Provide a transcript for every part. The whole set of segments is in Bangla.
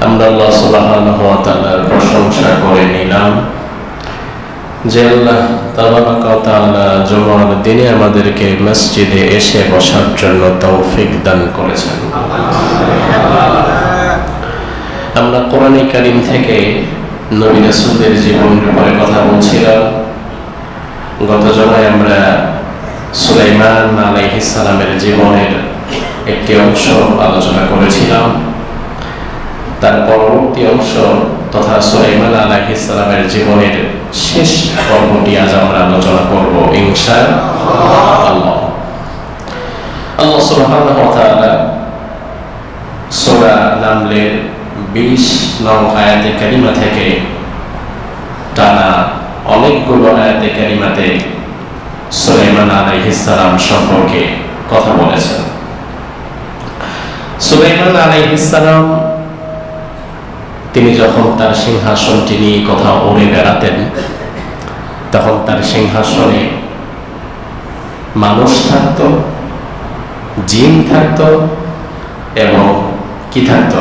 আমরা আল্লাহ সুবহানাহু ওয়া তাআলার প্রশংসা করে নিলাম যে আল্লাহ তাবারাকা ওয়া তাআলা জুমার দিনে আমাদেরকে মসজিদে এসে বসার জন্য তৌফিক দান করেছেন। আমরা কোরআনে কারীম থেকে নবী রাসূলের জীবনের উপরে কথা বলছিলাম। গত জমায় আমরা সুলাইমান আলাইহিস সালামের জীবনের একটি অংশ আলোচনা করেছিলাম। তার পরবর্তী অংশ তথা সুলাইমান আলাইহিস সালামের জীবনের শেষ পর্বটি আজ আমরা আলোচনা করব ইনশাআল্লাহ। আল্লাহ সুবহানাহু ওয়া তাআলা সূরা নামলের 20 নং আয়াতে কারিমা থেকে টানা অনেকগুলো আয়াতে কারিমাতে সুলাইমান আলাইহিস সালাম সম্পর্কে কথা বলেছেন। সুলাইমান আলাইহিস সালাম তিনি যখন তার সিংহাসনটি নিয়ে কোথাও উড়ে বেড়াতেন, তখন তার সিংহাসনে মানুষ থাকত, জিন থাকত এবং কি থাকত?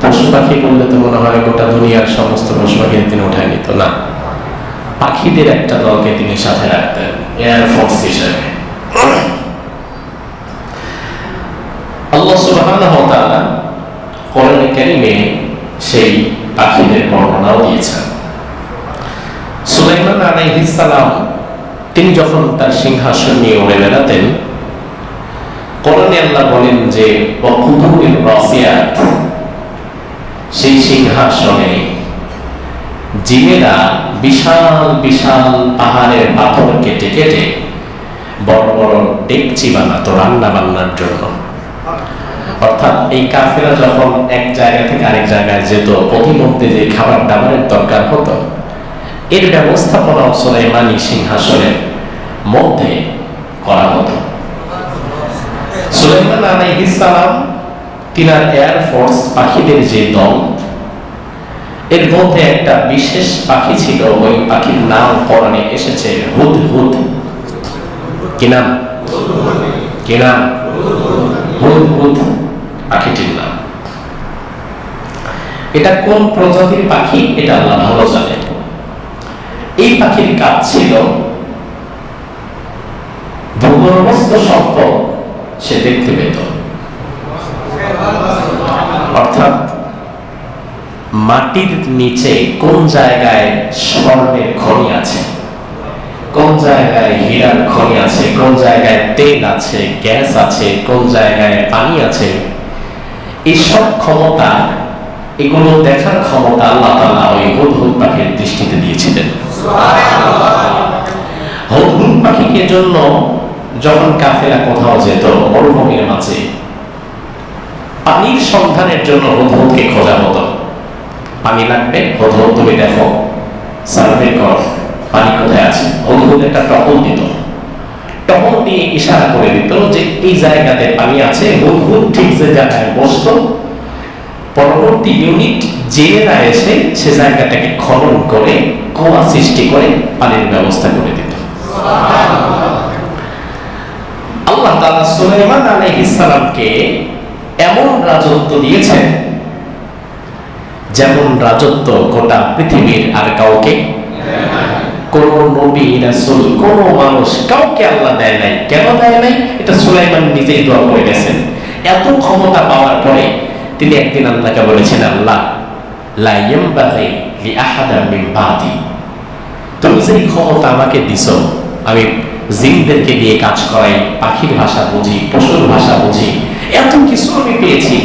পশু পাখি বললে তো মনে হয় গোটা দুনিয়ার সমস্ত পশু পাখি তিনি উঠায় নিত না, পাখিদের একটা দলকে তিনি সাথে রাখতেন এয়ারফোর্স হিসেবে। আল্লাহ সুবহানাহু ওয়া তাআলা কোরআনে কারীমে সেই পাখিদের বর্ণনাও দিয়েছেন। সুলাইমান আলাইহিস সালাম তিনি যখন তার সিংহাসন নিয়ে উড়ে বেড়াতেন, কোরআনে আল্লাহ বলেন যে ওয়াকুদুরির রাসিয়াত, সেই সিংহাসনে জিনেরা বিশাল বিশাল পাহাড়ের পাথর কেটে কেটে বড় বড় ডেকচি বানাতো রান্না বান্নার জন্য। অর্থাৎ এই কাফেরা যখন এক জায়গা থেকে আরেক জায়গায় যেত, প্রতিমধ্যে যে খাবার দাবারের দরকার হতো, এর ব্যবস্থাপনা সুলাইমানি সিংহাসনের মধ্যে করা হতো। সুলাইমান আলাইহিস সালাম তিনার এয়ারফোর্স পাখিদের যে দল, এর মধ্যে একটা বিশেষ পাখি ছিল, ওই পাখির নাম কোরআনে এসেছে হুদহুদ। কি নাম? কি নাম? হুদহুদ পাখিটির নাম। এটা কোন প্রজাতির পাখি এটা আল্লাহ ভালো জানেন। এই পাখির কাজ ছিল ভূগর্ভস্থ সম্পদ সে দেখতে পেত, অর্থাৎ মাটির নিচে কোন জায়গায় স্বর্ণের খনি আছে, কোন জায়গায় হীরার খনি আছে, কোন জায়গায় তেল আছে, গ্যাস আছে, কোন জায়গায় পানি আছে, এইসব ক্ষমতা, এগুলো দেখার ক্ষমতা আল্লাহ তাআলা ওই হুদহুদ পাখির দৃষ্টিতে দিয়েছিলেন। হুদহুদ পাখিকে জন্য যখন কাফেরা কোথাও যেত মরুভূমির মাঝে, পানির সন্ধানের জন্য হুদহুদকে খোঁজা হতো। পানি লাগবে, হুদহুদ তুমি দেখো, সার্ভে কর, পানি কোথায় আছে। হুদহুদ একটা টহল দিত, টহল দিয়ে ইশারা করে দিত যে এই জায়গাতে পানি আছে। হুদহুদ ঠিক যে জায়গায় বসত, পরবর্তী ইউনিট জেনেরা এসে সে জায়গাটাকে খনন করে কুয়া সৃষ্টি করে পানির ব্যবস্থা করে দিত। আল্লাহ তাআলা সুলাইমান আলাইহিস সালামকে এমন রাজত্ব দিয়েছেন যেমন রাজত্ব গোটা পৃথিবীর আর কাউকে, কোন নবী রাসূল, কোন মানুষ, কাউকে আল্লাহ দেয় নাই। কেন দেয় নাই? এটা সুলাইমান নিজেই দোয়া করে গেছেন। এত ক্ষমতা পাওয়ার পরে তিনি একদিন আল্লাহকে বলেছেন, আল্লাহ লা ইয়ামবাগি লি আহাদা মিন বাদি, তুমি যে ক্ষমতা আমাকে দিছো, আমি জিনদেরকে দিয়ে কাজ করাই, পাখির ভাষা বুঝি, পশুর ভাষা বুঝি, এত কিছু আমি পেয়েছি,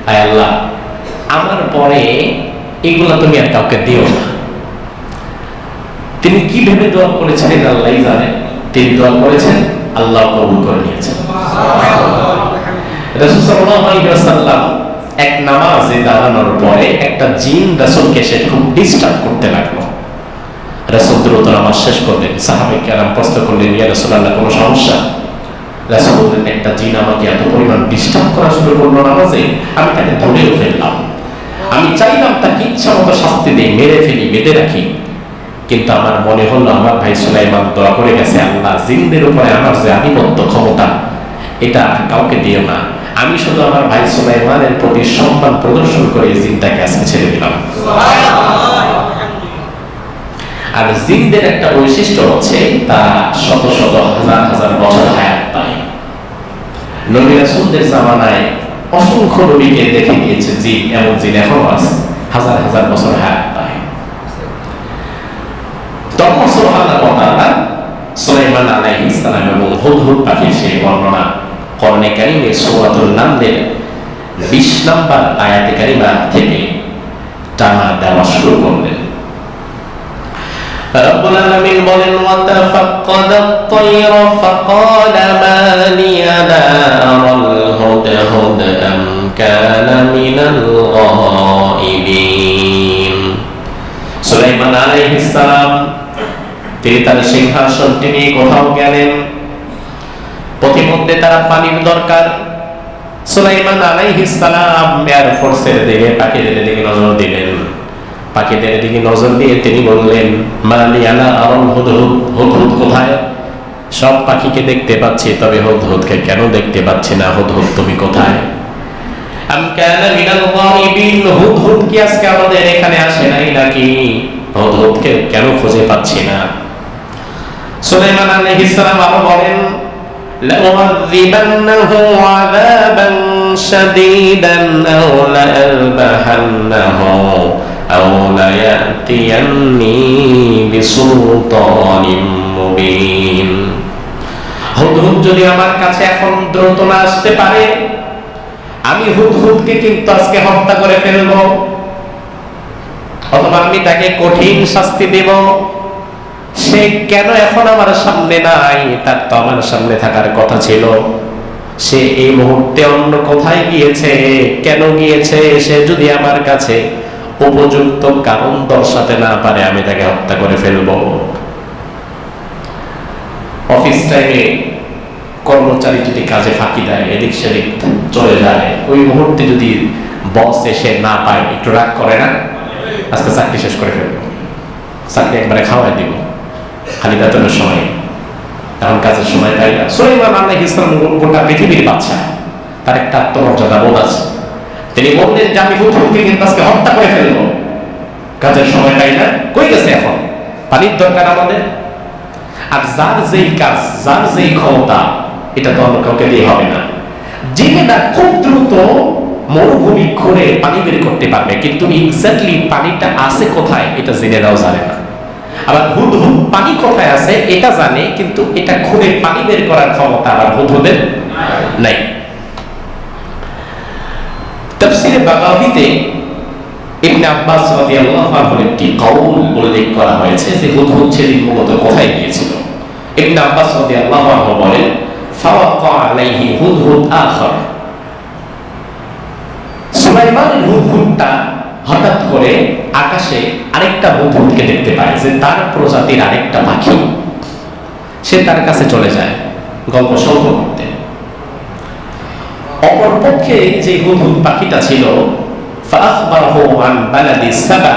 আয় আল্লাহ আমার পরে এগুলা তুমি আর কাউকে দিও না। তিনি কি ভেবে দোয়া করেছিলেন আল্লাহই জানেন। তিনি দোয়া করেছেন, আল্লাহ কবুল করে নিয়েছেন। রাসূল সাল্লাল্লাহু আলাইহি ওয়াসাল্লাম এক নামাজে দাঁড়ানোর পরে একটা জিন রাসূলকে সে খুব ডিস্টার্ব করতে লাগলো। রাসূল দ্রুত নামাজ শেষ করলেন। সাহাবায়ে কেরাম প্রশ্ন করলেন, ইয়া রাসূলুল্লাহ কোনো সমস্যা? রাসূল বললেন, একটা জিন আমাকে এত পরিমাণ ডিস্টার্ব করা শুরু করলো নামাজে, আমি তাকে ধরেও ফেললাম। আমি চাইলাম তাকে ইচ্ছা মতো শাস্তি দেই, মেরে ফেলি, বেঁধে রাখি, কিন্তু আমার মনে হলো আমার ভাই সুলাইমান দোয়া করে গেছে, আল্লাহ জিনদের উপরে আমার যে আধিপত্য ক্ষমতা, এটা কাউকে দিও না। আমি শুধু আমার ভাই সুলাইমানের প্রতি সম্মান প্রদর্শন করে এই জিনটাকে আজকে ছেড়ে দিলাম। আর জিনদের একটা বৈশিষ্ট্য হচ্ছে তারা শত শত হাজার হাজার বছর হায়াত পায়। নবী রাসূলদের জামানায় অসংখ্য নবীকে দেখে গিয়েছে জিন, এমন জিন এখনো আছে, হাজার হাজার বছর হায়াত পায়। তখন সুবহানাল্লাহ ওয়া তাআলা সুলাইমান আলাইহিস সালাম এবং হুদহুদ পাখির সেই বর্ণনা কোরআনে কারীমে সূরাতুল নামলের 20 নম্বর আয়াতে কারিমা থেকে টানা দেওয়া শুরু করলেন। রব্বুল আলামিন বলেন, ওয়াতাফাক্কাদাত তায়রা ফাকালা মা লিয়া লা আরাল হুদহুদ আম কানা মিনাল গায়িবিন। সুলাইমান আলাইহিস সালাম তিনি তার সিংহাসনটি নিয়ে কোথাও গেলেন, পথিমধ্যে তারা পানির দরকার। সুলাইমান আলাইহিস সালাম এয়ার ফোর্সের দিকে পাখিদের দিকে নজর দিলেন। পাখিদের দিকে নজর দিয়ে তিনি বললেন, মালিয়ালা আরল হুদহুদ, হুদহুদ কোথায়? সব পাখিকে দেখতে পাচ্ছি, তবে হুদহুদকে কেন দেখতে পাচ্ছি না? হুদহুদ তুমি কোথায়? আম কানা মিনাল গায়িবিন, হুদহুদ কি আজকে আমাদের এখানে আসে নাই নাকি? হুদহুদকে কেন খুঁজে পাচ্ছি না? সুলাইমান আলাইহিস সালাম আরো বলেন, লাউযিবান্নাহু আযাবান শাদীদান আও লাআলবাহান্নাহু আও লায়াতিয়ান্নি বিসুলতানিম মুবিন। হুদহুদ যদি আমার কাছে এখন দ্রুত না আসতে পারে, আমি হুদহুদকে কিন্তু আজকে হত্যা করে ফেলব, অথবা আমি তাকে কঠিন শাস্তি দেব। সে কেন এখন আমার সামনে নাই? তার তো আমার সামনে থাকার কথা ছিল। সে এই মুহূর্তে অন্য কোথায় গিয়েছে? কেন গিয়েছে? সে যদি আমার কাছে উপযুক্ত কারণ দর্শাতে না পারে, আমি তাকে হত্যা করে ফেলব। অফিস টাইমে কর্মচারী যদি কাজে ফাঁকি দেয়, এদিক সেদিক চলে যায়, ওই মুহূর্তে যদি বস এসে না পায়, একটু রাগ করে না? আজকে চাকরি শেষ করে ফেলবো, চাকরি একবারে খাওয়াই দিব, খালি বেতনের সময়, এখন কাজের সময় পাই না। সুলাইমান আলাইহিস সালাম গোটা পৃথিবীর বাদশা, তার একটা আত্মমর্যাদা বোধ আছে। তিনি বললেন যে আমি হুদহুদকে কিন্তু আজকে হত্যা করে ফেলবো, কাজের সময় পাই না। কই গেছে এখন? পানির দরকার আমাদের। আর যার যেই কাজ, যার যেই ক্ষমতা, এটা তো অন্য কাউকে দিয়ে হবে না। জিনেরা খুব দ্রুত মরুভূমি খুঁড়ে পানি বের করতে পারবে, কিন্তু এক্স্যাক্টলি পানিটা আছে কোথায় এটা জিনেরাও জানে না। আবার হুদহুদ পানি কোথায় আছে এটা জানে, কিন্তু এটা খুঁড়ে পানি বের করার ক্ষমতা আবার হুদহুদের নাই। তাফসীরে বাগাবীতে ইবনে আব্বাস রাদিয়াল্লাহু আনহুর একটি কওল উল্লেখ করা হয়েছে যে হুদহুদ সেদিন মূলত কোথায় গিয়েছিল। ইবনে আব্বাস রাদিয়াল্লাহু আনহু বলেন, ফাওয়াকা আলাইহি হুদহুদ আখার। সুলাইমানের হুদহুদটা হঠাৎ করে আকাশে আরেকটা হুদহুদকে দেখতে পায়, যে তার প্রজাতির আরেকটা পাখি। সে তার কাছে চলে যায় গল্প সল্প করতে। অপরপক্ষে যে হুদহুদ পাখিটা ছিল, ফাআখবারহু আন বালাদি সাবা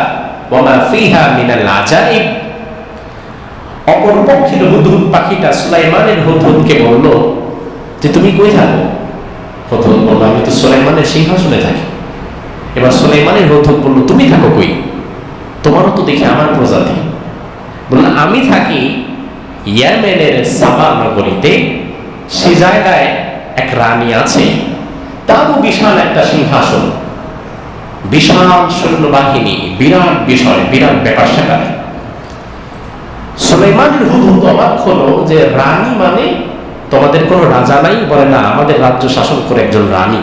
ওয়া মা ফিহা মিনাল আজাইব। অপরপক্ষের হুদহুদ পাখিটা সুলাইমানের হুদহুদকে বলল যে তুমি কই থাকো? হুদহুদ বলল, আমি তো সুলাইমানের সিংহাসনে থাকি। এবার সুলাইমানের হুদহুদ বলল, তুমি থাকো কই? তোমারও তো দেখি আমার প্রজাতি। বলল, আমি থাকি ইয়েমেনের সাবা নগরীতে। সে জায়গায় এক রানী আছে, তারও বিশাল একটা সিংহাসন, বিশাল সৈন্যবাহিনী, বিরাট বিষয়, বিরাট ব্যাপার স্যাপার। সুলাইমানের হুদহুদ অবাক হলো যে রানী মানে তোমাদের কোনো রাজা নাই? বলে না, আমাদের রাজ্য শাসন করে একজন রানী।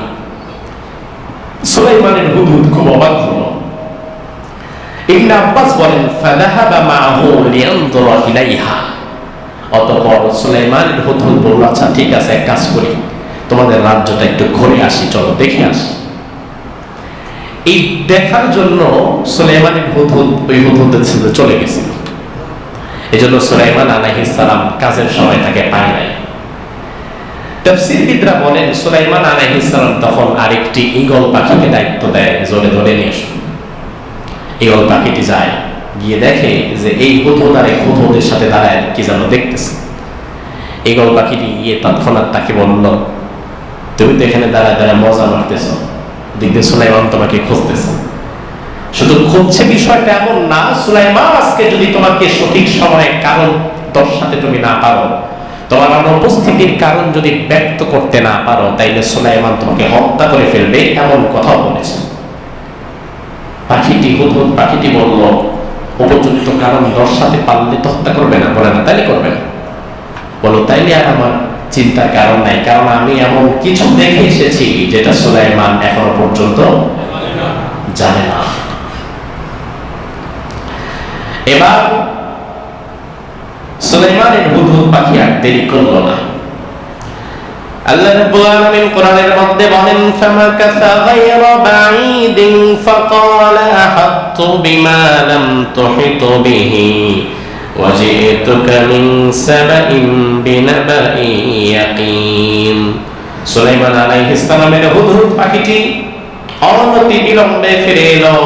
সুলাইমানের হুদহুদ খুব অবাক হলো। ইবনে আব্বাস বলেন, ফাযাহাবা মাআহু লিয়ানজুরা ইলাইহা। অতঃপর সুলাইমানের হুদহুদ বলল, আচ্ছা ঠিক আছে, এক কাজ করি, তোমাদের রাজ্যটা একটু ঘুরে আসি, চলো দেখে আসি। এই দেখার জন্য সুলাইমানের হুদহুদ ওই হুদহুদের সাথে চলে গেছিল। এই জন্য সুলাইমান আলাইহিস সালাম কাজের সময় তাকে পায় নাই। তাফসীরবিদরা বলেন, সুলাইমান আলাইহিস সালাম তখন আরেকটি ঈগল পাখিকে দায়িত্ব দেয়, জোরে ধরে নিয়ে এসো। ঈগল পাখিটি যায়, গিয়ে দেখে যে এই হুদহুদ আর এই হুদহুদের সাথে দাঁড়ায় কি যেন দেখতেছে। ঈগল পাখিটি গিয়ে তৎক্ষণাৎ তাকে বলল তুমি তো এখানে দাঁড়ায় দাঁড়ায় মজা মারতেছ, দেখবে সুলাইমান তোমাকে খুঁজতেছে। শুধু খুঁজছে বিষয়টা এমন না, সুলাইমান আজকে যদি তোমাকে সঠিক সময়ে কারণ দর্শাতে তুমি না পারো, তোমার অনুপস্থিতির কারণ যদি ব্যক্ত করতে না পারো, তাইলে সুলাইমান তোমাকে হত্যা করে ফেলবে, এমন কথাও বলেছে। পাখিটি, হুদহুদ পাখিটি বলল, উপযুক্ত কারণ দর্শাতে পারলে তো হত্যা করবে না। বলে না, তাইলে করবে না। বলো, তাইলে আর আমার চিন্তার কারণ নাই, কারণ আমি এমন কিছু দেখে এসেছি যেটা সুলাইমান এখনো পর্যন্ত জানে না। এবার সুলাইমানের হুদহুদ পাখি আর দেরি করলো না। আল্লাহ রাব্বুল আলামিন কোরআনের মধ্যে বলেন, ফামাকাসা গায়রা বাঈদিন ফাকালা আহাত্তু বিমা লাম তুহিতু বিহি ওয়াজিতুকা মিন সাবাইন বিনাবাইন ইয়াকিন। সুলাইমান আলাইহিস সালামের হুদহুদ পাখিটি অনতি বিলম্বে ফিরে এলো।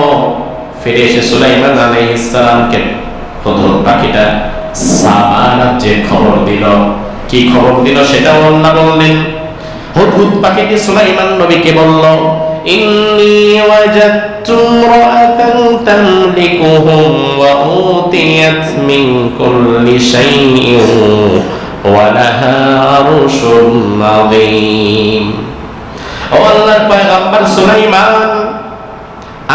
ফিরে এসে সুলাইমান আলাইহিস সালামকে হুদহুদ পাখিটা সাবা রাজ্যের খবর দিল। কি খবর দিল সেটাও আল্লাহ বললেন। হুদহুদ পাখিটি সুলাইমান নবীকে বলল, ইন্নী ওয়াজাদতু ইমরাআতান তামলিকুহুম ওয়া উতিয়াত মিন কুল্লি শাইইন ওয়া লাহা আরশুন আযীম। ও আল্লাহর পয়গম্বর সুলাইমান,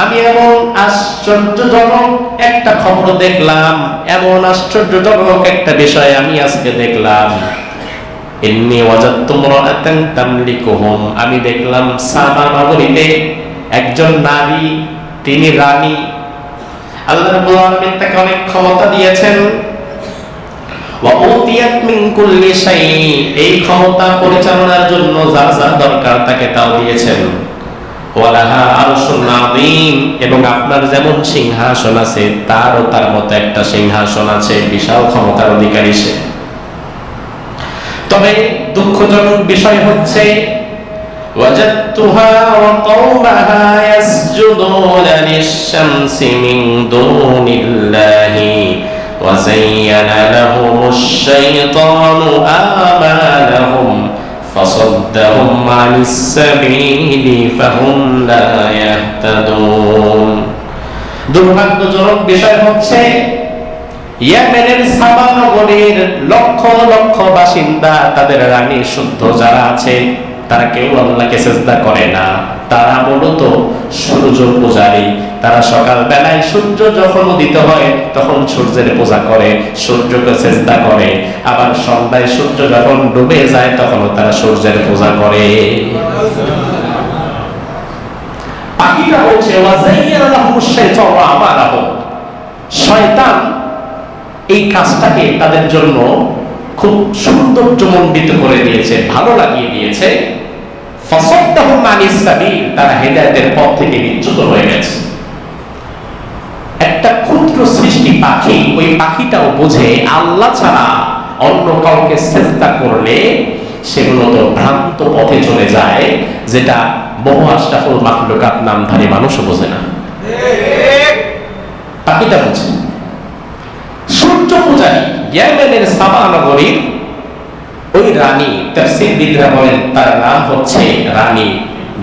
আমি এমন আশ্চর্যজনক একটা খবর দেখলাম, এমন আশ্চর্যজনক একটা বিষয় আমি আজকে দেখলাম। ইন্নী ওয়াজাদতু ইমরাআতান তামলিকুহুম, আমি দেখলাম সাবা নগরীতে একজন নারী, তিনি রানী। আল্লাহ রাব্বুল আলামিন তাকে অনেক ক্ষমতা দিয়েছেন। ওয়া উতিয়াত মিন কুল্লি শাই, এই ক্ষমতা পরিচালনার জন্য যা যা দরকার তাকে তাও দিয়েছেন। ওয়ালাহা আরশুন আযীম, এবং আপনার যেমন সিংহাসন আছে তারও তার মতো একটা সিংহাসন আছে, বিশাল ক্ষমতার অধিকারী সে। তবে দুঃখজনক বিষয় হচ্ছে, ওয়াজাদতুহা ওয়া কওমাহা ইয়াসজুদুনা লিশ-শামসি মিন দুনিল্লাহি ওয়া যায়্যানা লাহুমুশ শাইতানু আমালাহুম فصدهم عن السبيل فهم لا يهتدون। দুর্ভাগ্যজনক বিষয় হচ্ছে, ইয়েমেনের সাবা নগরীর লক্ষ লক্ষ বাসিন্দা, তাদের রানী শুদ্ধ যারা আছে, তারা কেউ আল্লাহকে সিজদা করে না। তারা মূলত সূর্য পূজারী। তারা সকাল বেলায় সূর্য যখন উদিত হয় তখন সূর্যের পূজা করে, সূর্যকে সিজদা করে, আবার সন্ধ্যায় সূর্য যখন ডুবে যায় তখনও তারা সূর্যের পূজা করে। পাখিটা বলছে, ওয়াজাইয়ানা লাহুমুশ শাইতানু আমালাহুম, শয়তান এই কাজটাকে তাদের জন্য খুব সৌন্দর্যমণ্ডিত করে দিয়েছে, ভালো লাগিয়ে দিয়েছে। ফাসাদ্দাহুম আনিস সাবিল, তারা হেদায়েতের পথ থেকে বিচ্যুত হয়ে গেছে। একটা ক্ষুদ্র সৃষ্টি পাখি, ওই পাখিটাও বোঝে আল্লাহ ছাড়া অন্য কাউকে সিজদা করলে সেগুলো তো ভ্রান্ত পথে চলে যায়, যেটা বহু আশরাফুল মাখলুকাত নামধারী মানুষও বোঝে না। পাখিটা বোঝে। সূর্য পূজারী ইয়েমেনের সাবা নগরীর ওই রানী, তাফসীরবিদরা বলেন তার নাম হচ্ছে রানী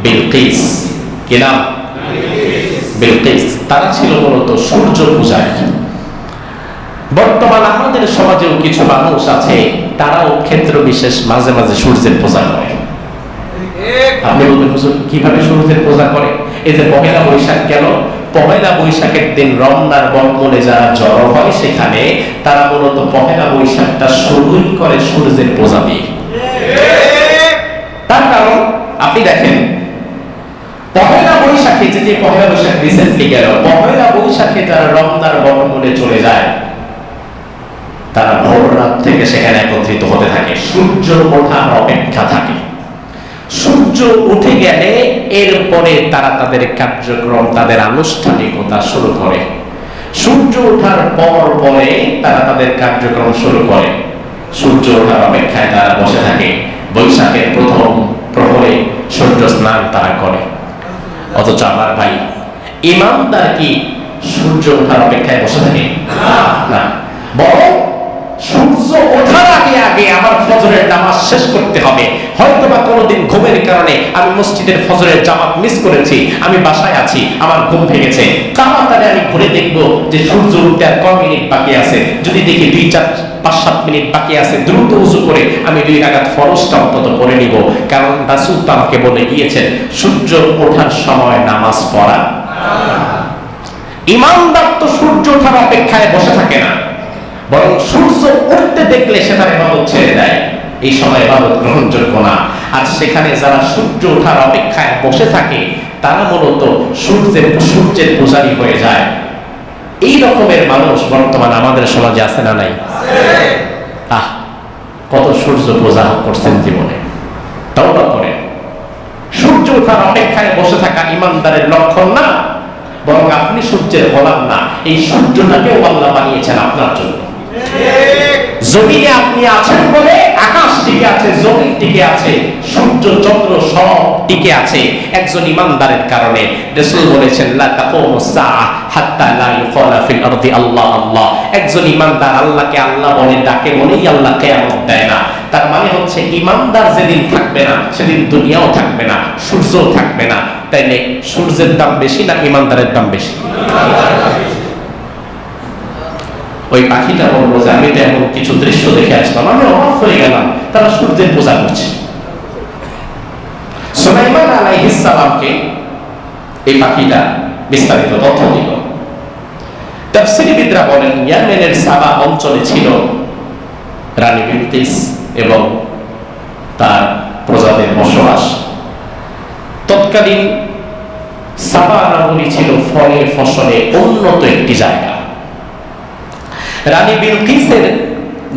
বিলকিস। কি নাম? বিলকিস। তারা ছিল মূলত সূর্য পূজারী। বর্তমান আমাদের সমাজেও কিছু মানুষ আছে, তারাও ক্ষেত্র বিশেষ মাঝে মাঝে সূর্যের পূজা করে। আপনি বলবেন, হুজুর কিভাবে সূর্যের পূজা করে? এই যে পহেলা বৈশাখ গেল, পহেলা বৈশাখের দিন রমনার বটমূলে যারা জড়ো হয় সেখানে তারা মূলত পহেলা বৈশাখটা শুরুই করে সূর্যের পূজা দিয়ে। তার কারণ আপনি দেখেন, পহেলা বৈশাখে যে পহেলা বৈশাখ রিসেন্টলি গেল, পহেলা বৈশাখে যারা রমনার বটমূলে চলে যায় তারা ভোর রাত থেকে সেখানে একত্রিত হতে থাকে, সূর্য ওঠার অপেক্ষা থাকে। সূর্য উঠে গেলে এরপরে তারা তাদের কার্যক্রম, তাদের আনুষ্ঠানিকতা শুরু করে। সূর্য ওঠার পর পরে তারা তাদের কার্যক্রম শুরু করে। সূর্য ওঠার অপেক্ষায় তারা বসে থাকে। বৈশাখের প্রথম প্রহরে সূর্য স্নান তারা করে। অথচ আমার ভাই ইমানদার কি সূর্য ওঠার অপেক্ষায় বসে থাকে? না, বরং সূর্য ওঠার আগে আগে আমার ফজরের নামাজ শেষ করতে হবে। হয়তোবা কোনোদিন ঘুমের কারণে আমি মসজিদের ফজরের জামাত মিস করেছি, আমি বাসায় আছি, আমার ঘুম ভেঙেছে, তাড়াতাড়ি আমি ঘুরে দেখবো যে সূর্য উঠতে আর কয় মিনিট বাকি আছে। যদি দেখি 2, 4, 5, 7 মিনিট বাকি আছে, দ্রুত উযু করে আমি 2 রাকাত ফরজটা অন্তত পড়ে নিব। কারণ রাসূল তো আমাকে বলে গিয়েছেন সূর্য ওঠার সময় নামাজ পড়া। ইমানদার তো সূর্য ওঠার অপেক্ষায় বসে থাকে না, বরং সূর্য উঠতে দেখলে সেটার ইবাদত ছেড়ে দেয়। এই সময় ইবাদত গ্রহণযোগ্য না। আর সেখানে যারা সূর্য ওঠার অপেক্ষায় বসে থাকে তারা মূলত সূর্যের পূজারী হয়ে যায়। এই রকমের মানুষ বর্তমান আমাদের সমাজে আছে না নাই? কত সূর্য পূজা করছেন জীবনে, তওবা করেন। সূর্য ওঠার অপেক্ষায় বসে থাকা ইমানদারের লক্ষণ না, বরং আপনি সূর্যের গোলাম না, এই সূর্যটাকেও আল্লাহ বানিয়েছেন আপনার জন্য। জমিনে আপনি আছেন বলে আকাশ টিকে আছে, জমিন টিকে আছে, সূর্য চন্দ্র সব টিকে আছে একজন ইমানদারের কারণে। রাসূল বলেছেন লা তাকুমুস সাআহ হাত্তা লা ইউকালা ফিল আরদি আল্লাহ আল্লাহ। একজন ইমানদার আল্লাহকে আল্লাহ বলে ডাকে বলেই আল্লাহ কিয়ামত দেয় না। তার মানে হচ্ছে ইমানদার যেদিন থাকবে না সেদিন দুনিয়াও থাকবে না, সূর্যও থাকবে না। তাইলে সূর্যের দাম বেশি না ইমানদারের দাম বেশি? ওই পাখিটা বলবো যে আমি তো এমন কিছু দৃশ্য দেখে আসলাম, আমি অবাক হয়ে গেলাম, তারা সূর্যের পূজা করছে। সুলাইমান আলাইহিস সালামকে এই পাখিটা বিস্তারিত তথ্য দিল। তাফসীরবিদরা বলেন ইয়েমেনের সাবা অঞ্চলে ছিল রানী বিলকিস এবং তার প্রজাদের বসবাস। তৎকালীন সাবা নগরী ছিল ফলে ফসলে উন্নত একটি জায়গা। রানী বিলকিসের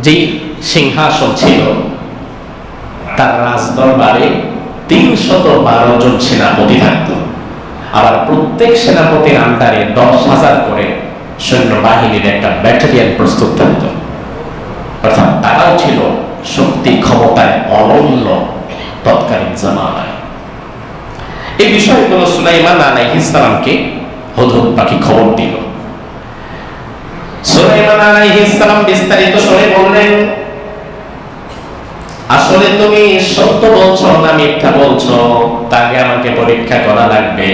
যে সিংহাসন ছিল তার রাজদরবারে 312 জন সেনাপতি থাকত। আবার প্রত্যেক সেনাপতির আন্ডারে 10,000 করে সৈন্যবাহিনীর একটা ব্যাটালিয়ন প্রস্তুত থাকত। অর্থাৎ তারাও ছিল শক্তি ক্ষমতায় অনন্য তৎকালীন জামানায়। এই বিষয়গুলো সুলাইমান আলাইহিস সালামকে হুদহুদ পাখি খবর দিল। সুলাইমান আলাইহিস সালাম বিস্তারিত শুনে বললেন, আসলে তুমি সত্য বলছো না মিথ্যা বলছো তাকে আমাকে পরীক্ষা করা লাগবে।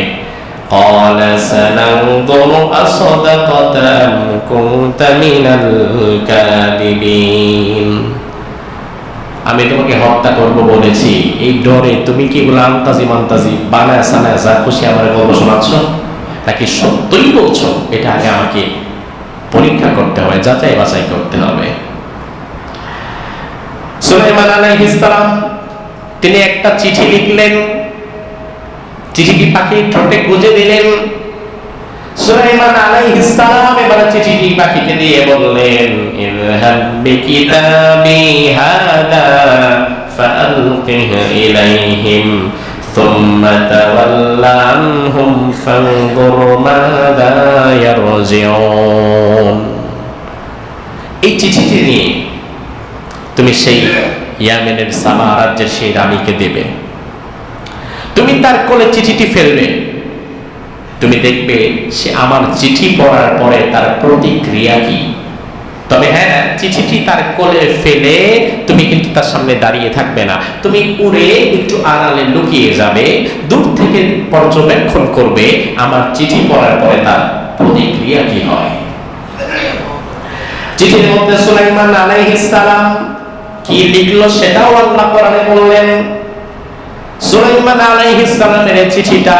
قال سننظر أصدقت أم كنت من الكاذبين। আমি তোমাকে হত্যা করব বলেছি, এই ডরে তুমি কি এগুলো আন্তাজি মান্তাজি বানায় সানায় যা খুশি আমার গল্প শোনাচ্ছ, নাকি সত্যই বলছো? এটা আগে আমাকে পরীক্ষা করতে হবে, যাচাই বাছাই করতে হবে। সুলাইমান আলাইহিস সালাম তিনি একটা চিঠি লিখলেন, চিঠিটি পাখির ঠোঁটে গুজে দিলেন। সুলাইমান আলাইহিস সালাম এবার চিঠিটি পাখিকে দিয়ে বললেন, ইযহাব বিকিতাবি হাদা ফাআলকিহ ইলাইহিম সুম্মা তাওয়াল্লা আনহুম ফানজুর মাযা ইয়ারজিউন। এই চিঠিটি নিয়ে তুমি সেই ইয়েমেনের সাবা রাজ্যের সেই রানীকে দেবে। তুমি তার কোলে চিঠিটি ফেলবে, তুমি দেখবে সে আমার চিঠি পড়ার পরে তার প্রতিক্রিয়া কি। তবে হ্যাঁ, চিঠিটি তার কোলে ফেলে তুমি কিন্তু তার সামনে দাঁড়িয়ে থাকবে না, তুমি উড়ে একটু আড়ালে লুকিয়ে যাবে, দূর থেকে পর্যবেক্ষণ করবে আমার চিঠি পড়ার পরে তার প্রতিক্রিয়া কি হয়। চিঠির মধ্যে সুলাইমান আলাইহিস সালাম কি লিখলো সেটাও আল্লাহ কোরআনে বললেন। সুলাইমান আলাইহিস সালামের চিঠিটা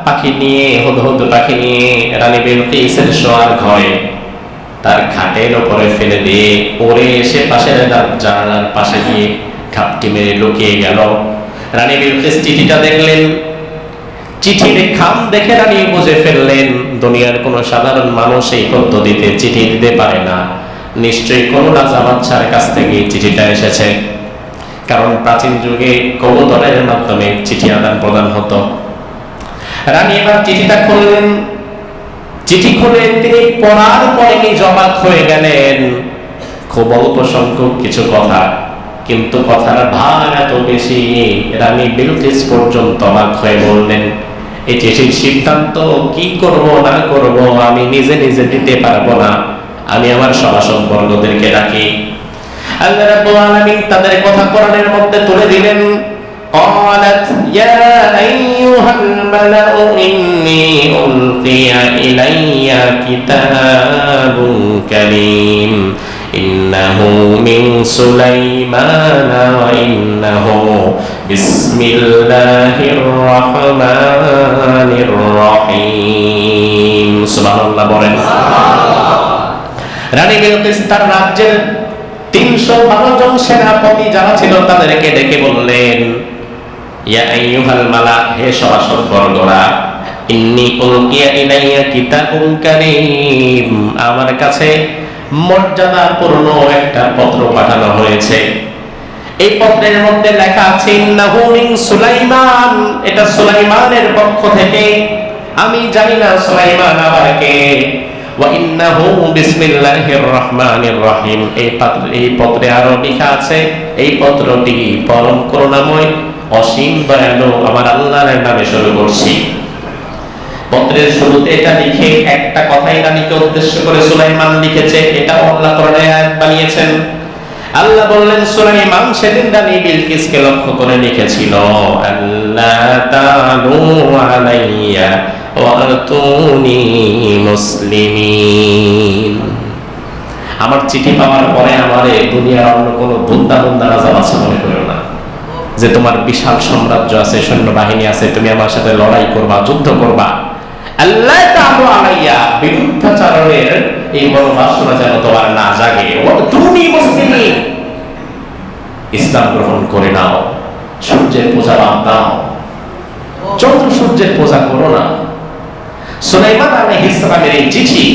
পাখি নিয়ে, হুদহুদ পাখি নিয়ে রানী বিলকিসের শোয়ার ঘরে তার খাটের উপরে ফেলে দিয়ে পড়ে এসে পাশের জানালার পাশে গিয়ে খাপটি মেরে লুকিয়ে গেল। রানী বিলকিস চিঠিটা দেখলেন, চিঠির খাম দেখে রানী বুঝে ফেললেন দুনিয়ার কোন সাধারণ মানুষ এই পদ্ধতিতে চিঠি দিতে পারে না, নিশ্চয়ই কোন রাজা বাদশার কাছ থেকে চিঠিটা এসেছে। কারণ প্রাচীন যুগে কবুতরের মাধ্যমে চিঠি আদান প্রদান হতো। রানী এবার চিঠিটা খুললেন, চিঠি খুলে তিনি পড়ার পরে অবাক হয়ে গেলেন। খুব অল্প সংখ্যক কিছু কথা, কিন্তু কথার ভার এত বেশি রানী বিলকিস পর্যন্ত অবাক হয়ে বললেন, এই চিঠির সিদ্ধান্ত কি করব না করব আমি নিজে নিজে দিতে পারবো না, আমি আমার সভাসদ বর্গদেরকে ডাকি আল্লাহ রাব্বুল আলামিন তাদের কথা কোরআনের মধ্যে তুলে দিলেন। قالت يا أيها الملأ إني ألقي إلي كتاب كريم إنه من سليمان وإنه بسم الله الرحمن الرحيم سبحان الله বলেন। রানী বিলকিস তার রাজ্যের 312 জন সেনাপতি যারা ছিল তাদেরকে ডেকে বললেন, ইয়া আইয়ুহাল মালা, হে সভাসদ বর্গরা, ইন্নী উলকিয়া ইলাইয়া কিতাবুন কারীম, আমার কাছে মর্যাদাপূর্ণ একটা পত্র পাঠানো হয়েছে। এই পত্রের মধ্যে লেখা আছে ইন্নাহু মিন সুলাইমান, এটা সুলাইমানের পক্ষ থেকে। আমি জানি না সুলাইমান আবার কে। ওয়া ইন্নাহু বিসমিল্লাহির রহমানির রহিম, এই পত্রে আরো লেখা আছে এই পত্রটি পরম করুণাময় অসীম দয়ালু আমার আল্লাহর নামে শুরু করছি। পত্রের শুরুতে এটা লিখে একটা কথাই রানীকে উদ্দেশ্য করে সুলাইমান লিখেছে, এটা আল্লাহ কোরআনে আয়াত বানিয়েছেন। আল্লাহ বললেন সুলাইমান সেদিন রানী বিলকিসকে লক্ষ্য করে লিখেছিল, আল্লাহ তাআলু আলাইয়া ওয়া আতুনি মুসলিমিন। আমার চিঠি পাওয়ার পরে আমারে দুনিয়ার অন্য কোনো বুন্দা রাজা বাছা মনে করো না, যে তোমার বিশাল সাম্রাজ্য আছে, সৈন্যবাহিনী আছে, তুমি আমার সাথে লড়াই করবা, যুদ্ধ করবা। আল্লাহ তাআলা আলাইয়া, বিরুদ্ধাচরণের এই বড় বাসনা যেন তোমার না জাগে। তুমি মুসলিমিন, ইসলাম গ্রহণ করে নাও, সূর্যের পূজা বাদ দাও, চন্দ্র সূর্যের পূজা করো না। সুলাইমান আলাইহিস সালামের এই চিঠি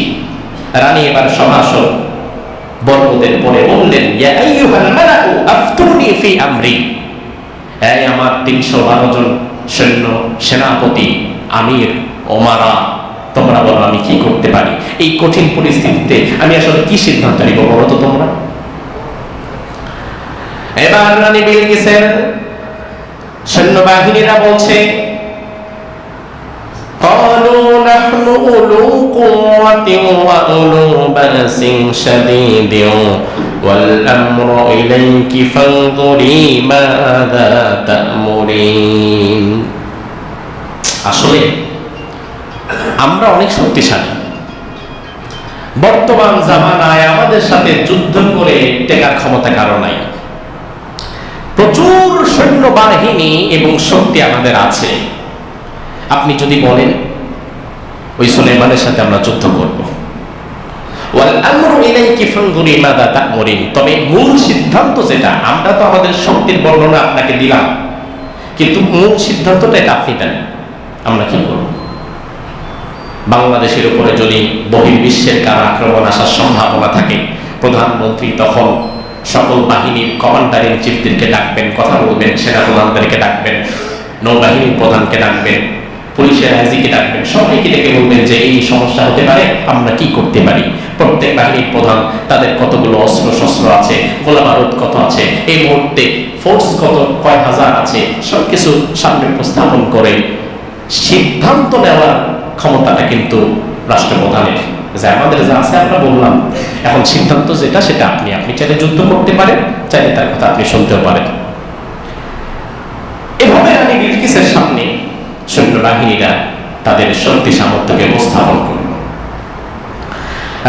রানী এবার সভাসদ বর্গদের পড়ে বললেন, ইয়া আইয়ুহাল মালাউ আফতুনি ফি আমরি, এই আমার 312 জন সৈন্য সেনাপতি, আমির, ওমারা, তোমরা বলো আমি কি করতে পারি? এই কঠিন পরিস্থিতিতে আমি আসলে কি সিদ্ধান্ত নিব বলো তো তোমরা। এবার রানী বিলকিসের সৈন্যবাহিনীরা বলছে, قالوا نحن أولو قوة وأولو بأس شديد والأمر إليك فانظري ماذا تأمرين। আসলে আমরা অনেক শক্তিশালী, বর্তমান জামানায় আমাদের সাথে যুদ্ধ করে টেকার ক্ষমতা কারো নাই। প্রচুর সৈন্যবাহিনী এবং শক্তি আমাদের আছে, আপনি যদি বলেন ওই সুলাইমানের সাথে আমরা যুদ্ধ করব। ওয়াল আমরু ইলাইকি ফানজুরি মাযা তা'মুরিন, তবে মূল সিদ্ধান্ত যেটা, আমরা তো আমাদের শক্তির বর্ণনা আপনাকে দিলাম, কিন্তু মূল সিদ্ধান্তটা এটা আপনি দেন, আমরা কি করব। বাংলাদেশের উপরে যদি বহির্বিশ্বের কার আক্রমণ আসার সম্ভাবনা থাকে, প্রধানমন্ত্রী তখন সকল বাহিনীর কমান্ডার ইন চিফদেরকে ডাকবেন, কথা বলবেন, সেনা প্রধানদেরকে ডাকবেন, নৌবাহিনীর প্রধানকে ডাকবেন, পুলিশের আইজিকে ডাকবেন, সবাইকে ডেকে বলবেন যে এই সমস্যা হতে পারে, আমরা কি করতে পারি। প্রত্যেক বাহিনীর প্রধান তাদের কতগুলো অস্ত্র শস্ত্র আছে, গোলা বারুদ কত আছে, এই মুহূর্তে ফোর্স কয় হাজার আছে, সবকিছু সামনে উপস্থাপন করে সিদ্ধান্ত নেওয়ার ক্ষমতাটা কিন্তু রাষ্ট্রপ্রধানের, যে আমাদের যা আছে আমরা বললাম, এখন সিদ্ধান্ত যেটা সেটা আপনি চাইলে যুদ্ধ করতে পারেন, চাইলে তার কথা আপনি শুনতেও পারেন। এভাবে রানী বিলকিসের সামনে সৈন্যবাহিনীরা তাদের শক্তি সামর্থ্যকে উপস্থাপন করল।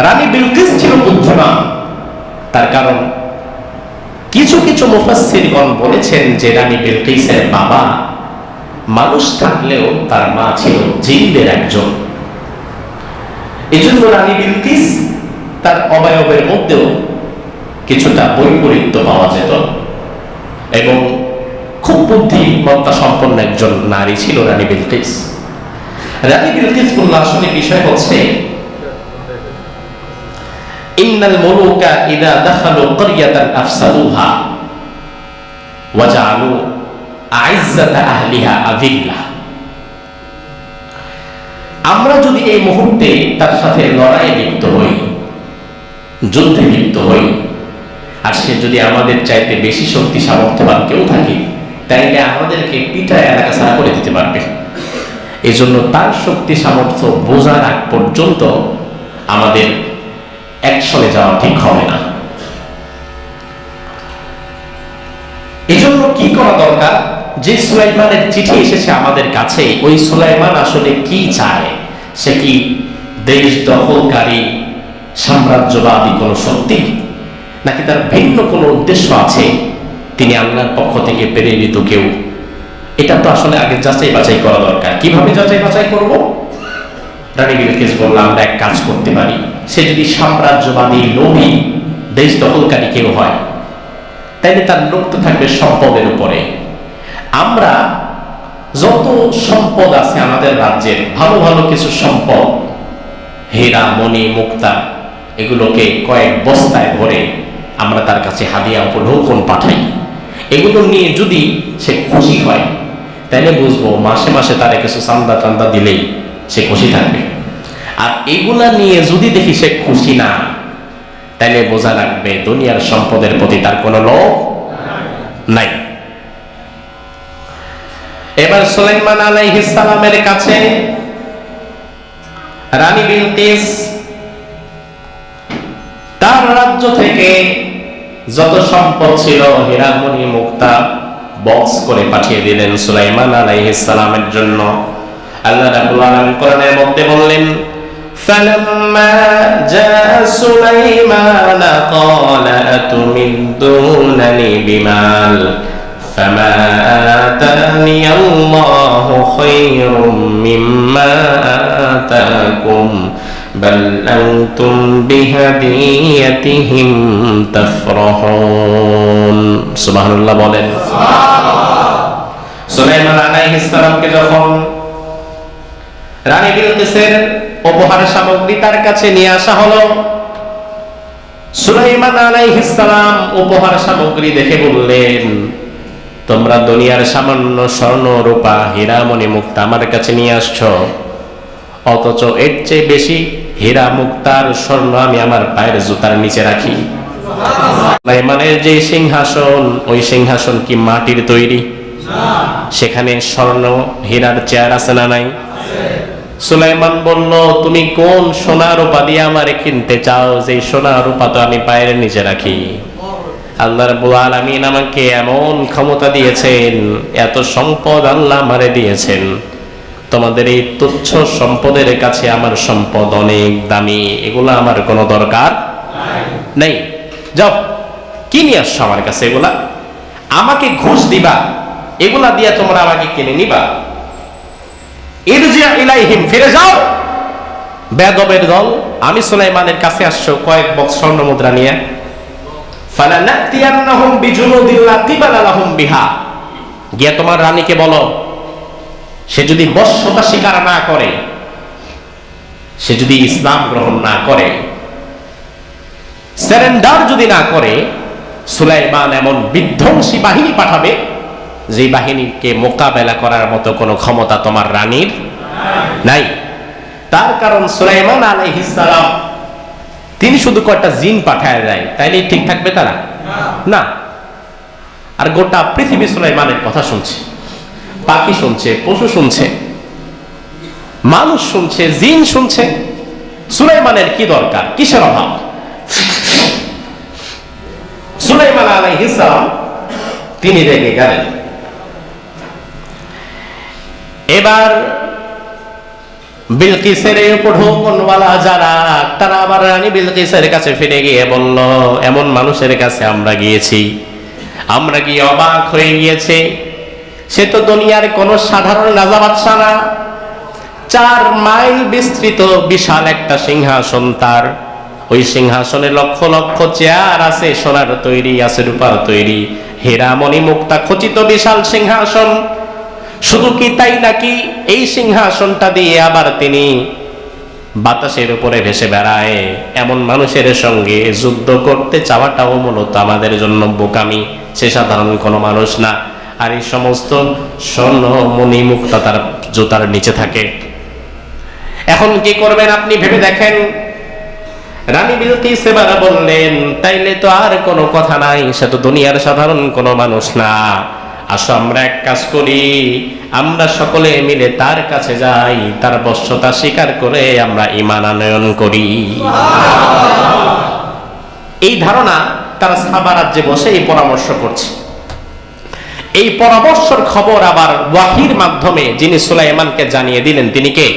রানী বিলকিস ছিল বুদ্ধিমান, তার কারণ কিছু কিছু মুফাসসিরগণ বলেছেন যে রানী বিলকিসের বাবা মানুষ থাকলেও তার মা ছিল জিনদের একজন। এজন্য রানী বিলকিস তার অবয়বের মধ্যেও কিছুটা বৈপরীত্য পাওয়া যেত এবং খুব বুদ্ধিমত্তা সম্পন্ন একজন নারী ছিল রানী বিলকিস। রানী বিলকিস বললেন আসলে বিষয় হচ্ছে, ইন্নাল মুলুকা ইযা দাখালু ক্বরিয়াতান আফসাদুহা ওয়া জাআলু আইজ্জাতা আহলিহা আযিল্লা। আমরা যদি এই মুহূর্তে তার সাথে লড়াইয়ে লিপ্ত হই, যুদ্ধে লিপ্ত হই, আর সে যদি আমাদের চাইতে বেশি শক্তি সামর্থ্যবান কেউ থাকে, তাইলে আমাদেরকে পিঠায় এলাকা ছাড়া করে দিতে পারবে। এই জন্য তার শক্তি সামর্থ্য বোঝার আগ পর্যন্ত আমাদের একসঙ্গে যাওয়া ঠিক হবে না। জন্য কি করা দরকার? যে সুলাইমানের চিঠি এসেছে আমাদের কাছে, ওই সুলাইমান আসলে কি চায়? সে কি দেশ দখলকারী সাম্রাজ্যবাদী কোন শক্তি, নাকি তার ভিন্ন কোনো উদ্দেশ্য আছে? তিনি আল্লাহর পক্ষ থেকে প্রেরিত কেউ? এটা তো আসলে আগে যাচাই বাছাই করা দরকার। কিভাবে যাচাই বাছাই করব? রানী বিলকিস বলল, আমরা এক কাজ করতে পারি। সে যদি সাম্রাজ্যবাদী লোভী দেশ দখলকারী কেউ হয়, তাইলে তার লোভ তো থাকবে সম্পদের উপরে। আমরা যত সম্পদ আছে আমাদের রাজ্যের, ভালো ভালো কিছু সম্পদ, হীরা মণি মুক্তা, এগুলোকে কয়েক বস্তায় ভরে আমরা তার কাছে হাদিয়া উপঢৌকন পাঠাই। এগুলো নিয়ে যদি সে খুশি হয়, তাইলে বুঝবো মাসে মাসে তারা কিছু চান্দা টান্দা দিলেই সে খুশি থাকবে। আর এগুলা নিয়ে যদি দেখি সে খুশি না, তাইলে বোঝা লাগবে দুনিয়ার সম্পদের প্রতি তার কোনো লোভ নাই। এবার সুলাইমান আলাইহিস সালামের কাছে রানী বিলকিস তার রাজ্য থেকে যত সম্পদ ছিল, হীরা মণি মুক্তা, বক্স করে পাঠিয়ে দিলেন সুলাইমান আলাইহিস সালামের জন্য। আল্লাহ রাব্বুল আলামিন কোরআনের মধ্যে বললেন, ফালাম্মা জাআ সুলাইমান ক্বালা আতুমিদ্দুনানি বিমাল ফামা আতানি আল্লাহু খায়রুম মিম্মা আতাকুম বাল আনতুম বিহাদিয়াতিহিম তাফরাহুন। সুবহানাল্লাহ বলেন। সুলাইমান আলাইহিস সালামকে যখন রানী বিলকিসের উপহার সামগ্রী তার কাছে নিয়ে আসা হলো, সুলাইমান আলাইহিস সালাম উপহার সামগ্রী দেখে বললেন, তোমরা দুনিয়ার সামান্য স্বর্ণ রূপা হীরা মণি মুক্তা আমার কাছে নিয়ে আসছো, অথচ এর চেয়ে বেশি হীরা মুক্তার স্বর্ণ আমি আমার পায়ের জুতার নিচে রাখি। সুলাইমানের যে সিংহাসন, ওই সিংহাসন কি মাটির তৈরি? সেখানে স্বর্ণ হীরার চেয়ার আছে না নাই? সুলাইমান বলল, তুমি কোন সোনা রূপা দিয়ে আমারে কিনতে চাও, যে সোনা রূপা তো আমি পায়ের নিচে রাখি। আল্লাহ রাব্বুল আলামিন আমাকে এমন ক্ষমতা দিয়েছেন, এত সম্পদ আল্লাহ আমারে দিয়েছেন, তোমাদের এই তুচ্ছ সম্পদের কাছে আমার সম্পদ অনেক দামি, এগুলা আমার কোনো দরকার নেই। যাও, কি নিয়ে আসছো আমার কাছে? এগুলা আমাকে ঘুষ দিবা, এগুলা দিয়ে তোমরা আমাকে কিনে নিবা? ইরজিউ ইলাইহিম, ফিরে যাও বেয়াদবের দল। আমি সুলাইমানের কাছে আসছো কয়েক বক্স স্বর্ণ মুদ্রা নিয়ে। ফালানাতিয়ান্নাহুম বিজুনুদিন লা কিবালা লাহুম বিহা, গিয়ে তোমার রানীকে বলো, সে যদি বশ্যতা স্বীকার না করে, সে যদি ইসলাম গ্রহণ না করে, সারেন্ডার যদি না করে, সুলাইমান এমন বিধ্বংসী বাহিনী পাঠাবে যে বাহিনীকে মোকাবেলা করার মতো কোনো ক্ষমতা তোমার রানীর নাই। তার কারণ সুলাইমান আলাইহিস সালাম তিনি শুধু কয়েকটা জিন পাঠায় যায়, তাইলে ঠিক থাকবে তারা? না। আর গোটা পৃথিবী সুলাইমানের কথা শুনছে, পাখি শুনছে, পশু শুনছে, মানুষ শুনছে, জিন শুনছে। সুলাইমানের কি দরকার? কিসের অভাব? সুলাইমান আলাইহিস সালাম তিনি রেগে গেলেন। এবার বিলকিসের এই উপঢৌকনওয়ালা যারা, তারা আবার রানী বিলকিসের কাছে ফিরে গিয়ে বলল, এমন মানুষের কাছে আমরা গিয়েছি, আমরা গিয়ে অবাক হয়ে গিয়েছি। সে তো দুনিয়ার কোন সাধারণ রাজা বাদশা না, 4 মাইল বিস্তৃত বিশাল একটা সিংহাসন তার। ওই সিংহাসনে লক্ষ লক্ষ চেয়ার আছে, সোনার তৈরি আছে, রূপার তৈরি, হীরা মণি মুক্তা খচিত বিশাল সিংহাসন। শুধু কি তাই নাকি, এই সিংহাসনটা দিয়ে আবার তিনি বাতাসের উপরে ভেসে বেড়ায়। এমন মানুষের সঙ্গে যুদ্ধ করতে চাওয়াটাও মূলত আমাদের জন্য বোকামি, সে সাধারণ কোনো মানুষ না। আর এই সমস্ত স্বর্ণ মণি মুক্তা তার জুতার নিচে থাকে। এখন কি করবেন আপনি ভেবে দেখেন। রানী বিলকিস এবার বললেন, তাইলে তো আর কোনো কথা নাই, সে তো দুনিয়ার সাধারণ কোনো মানুষ না। আসো আমরা এক কাজ করি, আমরা সকলে মিলে তার কাছে যাই, তার বশ্যতা স্বীকার করে আমরা ঈমান আনয়ন করি। এই ধারণা তারা সাবা রাজ্যে বসে এই পরামর্শ করছে। এই পরামর্শের খবর আবার ওয়াহির মাধ্যমে যিনি সুলাইমানকে জানিয়ে দিলেন তিনি কে?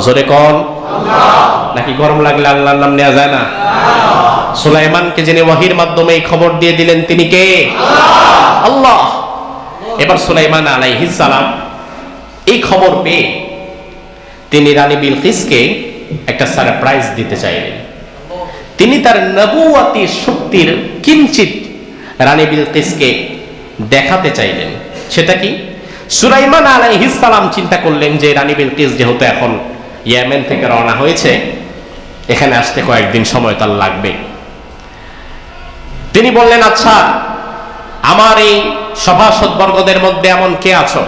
জোরে কোন? নাকি গরম লাগলে আল্লাহর নাম নেওয়া যায় না? সুলাইমানকে যিনি ওয়াহির মাধ্যমে এই খবর দিয়ে দিলেন তিনি কে? আল্লাহ। এবার সুলাইমান আলাইহিস সালাম এই খবর পেয়ে তিনি রানী বিলকিসকে একটা সারপ্রাইজ দিতে চাইলেন। তিনি তার নবুয়তি শক্তির কিঞ্চিত রানী বিলকিসকে দেখাতে চাইলেন। সেটা কি? সুলাইমান আলাইহিস সালাম চিন্তা করলেন যে রানী বিলকিস যেহেতু এখন ইয়েমেন থেকে রওনা হয়েছে, এখানে আসতে কয়েকদিন সময় তার লাগবে। তিনি বললেন, আচ্ছা, আমার এই সভাসদবর্গদের মধ্যে এমন কে আছো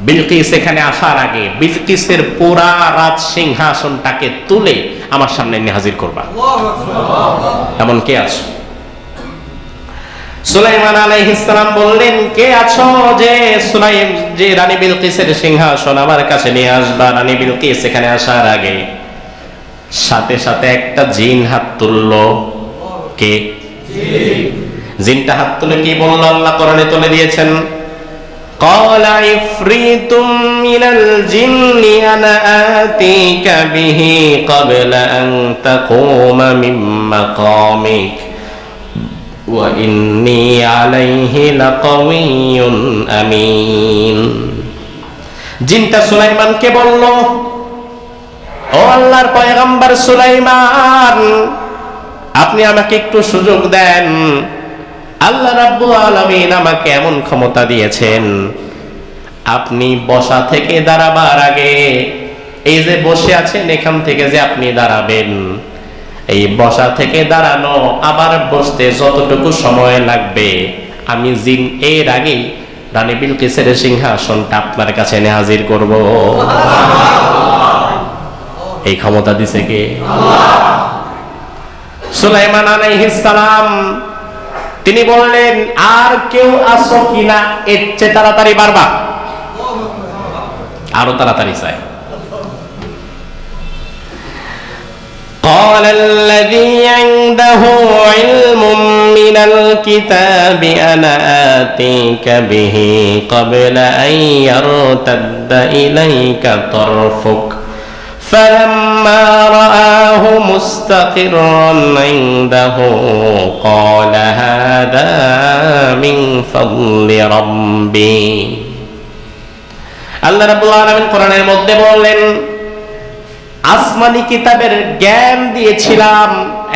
বিলকিস এখানে আসার আগে বিলকিসের পুরা রাজ সিংহাসনটাকে তুলে আমার সামনে নিয়ে হাজির করবা? এমন কে আছো? সুলাইমান আলাইহিস সালাম বললেন, কে আছো যে রানী বিলকিসের সিংহাসন আমার কাছে নিয়ে আসবা? রানী বিলকিস এখানে আসার আগে সাথে সাথে একটা জিন হাত তুললো। কে? জিনটা হাত তুলে কি বলল? আল্লাহ কোরআনে তুলে দিয়েছেন, قال عفريت من الجن أنا آتيك به قبل أن تقوم من مقامك وإني عليه لقوي أمين। জিনটা সুলাইমানকে বলল, ও আল্লাহর পয়গম্বর সুলাইমান, আপনি আমাকে একটু সুযোগ দেন। আল্লাহ রাব্বুল আলামিন আমাকে এমন ক্ষমতা দিয়েছেন, আপনি বসা থেকে দাঁড়াবার আগে এই যে বসে আছেন এখান থেকে যে আপনি দাঁড়াবেন, এই বসা থেকে দাঁড়ানো আবার বসতে যতটুকু সময় লাগবে আমি জিন এর আগেই রানী বিলকিসের সিংহাসনটা আপনার কাছে এনে হাজির করব। এই ক্ষমতা দিছে কে? সুলাইমান আলাইহিস সালাম তিনি বললেন, আর কেউ আসো কিনা এর চেয়ে তাড়াতাড়ি বারবা? আরো তাড়াতাড়ি চাই। قال الذي عنده علم من الكتاب أنا آتيك به قبل أن يرتد إليك طرفك فلما رآه مستقرا عنده قال هذا من فضل ربي। আল্লাহ রাব্বুল আলামিন কোরআনের মধ্যে বললেন, আসমানি কিতাবের জ্ঞান দিয়েছিলাম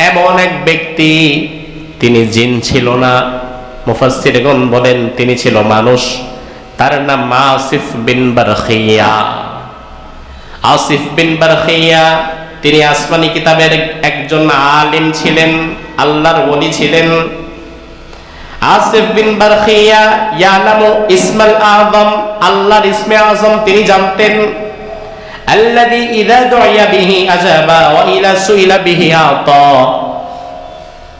এমন এক ব্যক্তি, তিনি জিন ছিল না, মুফাসসিরগণ বলেন তিনি ছিল মানুষ। তার নাম আসিফ বিন বারখিয়া। আসিফ বিন বারখিয়া তিনি আসমানি কিতাবের একজন আলিম ছিলেন, আল্লাহর ওলি ছিলেন। আসিফ বিন বারখিয়া ইয়ালামু ইসমাল আযম, আল্লাহর ইসমে আযম তিনি জানতেন। আল্লাযী ইযা দুইয়া বিহি আজাবা ওয়া ইলা সুইলা বিহি আতা।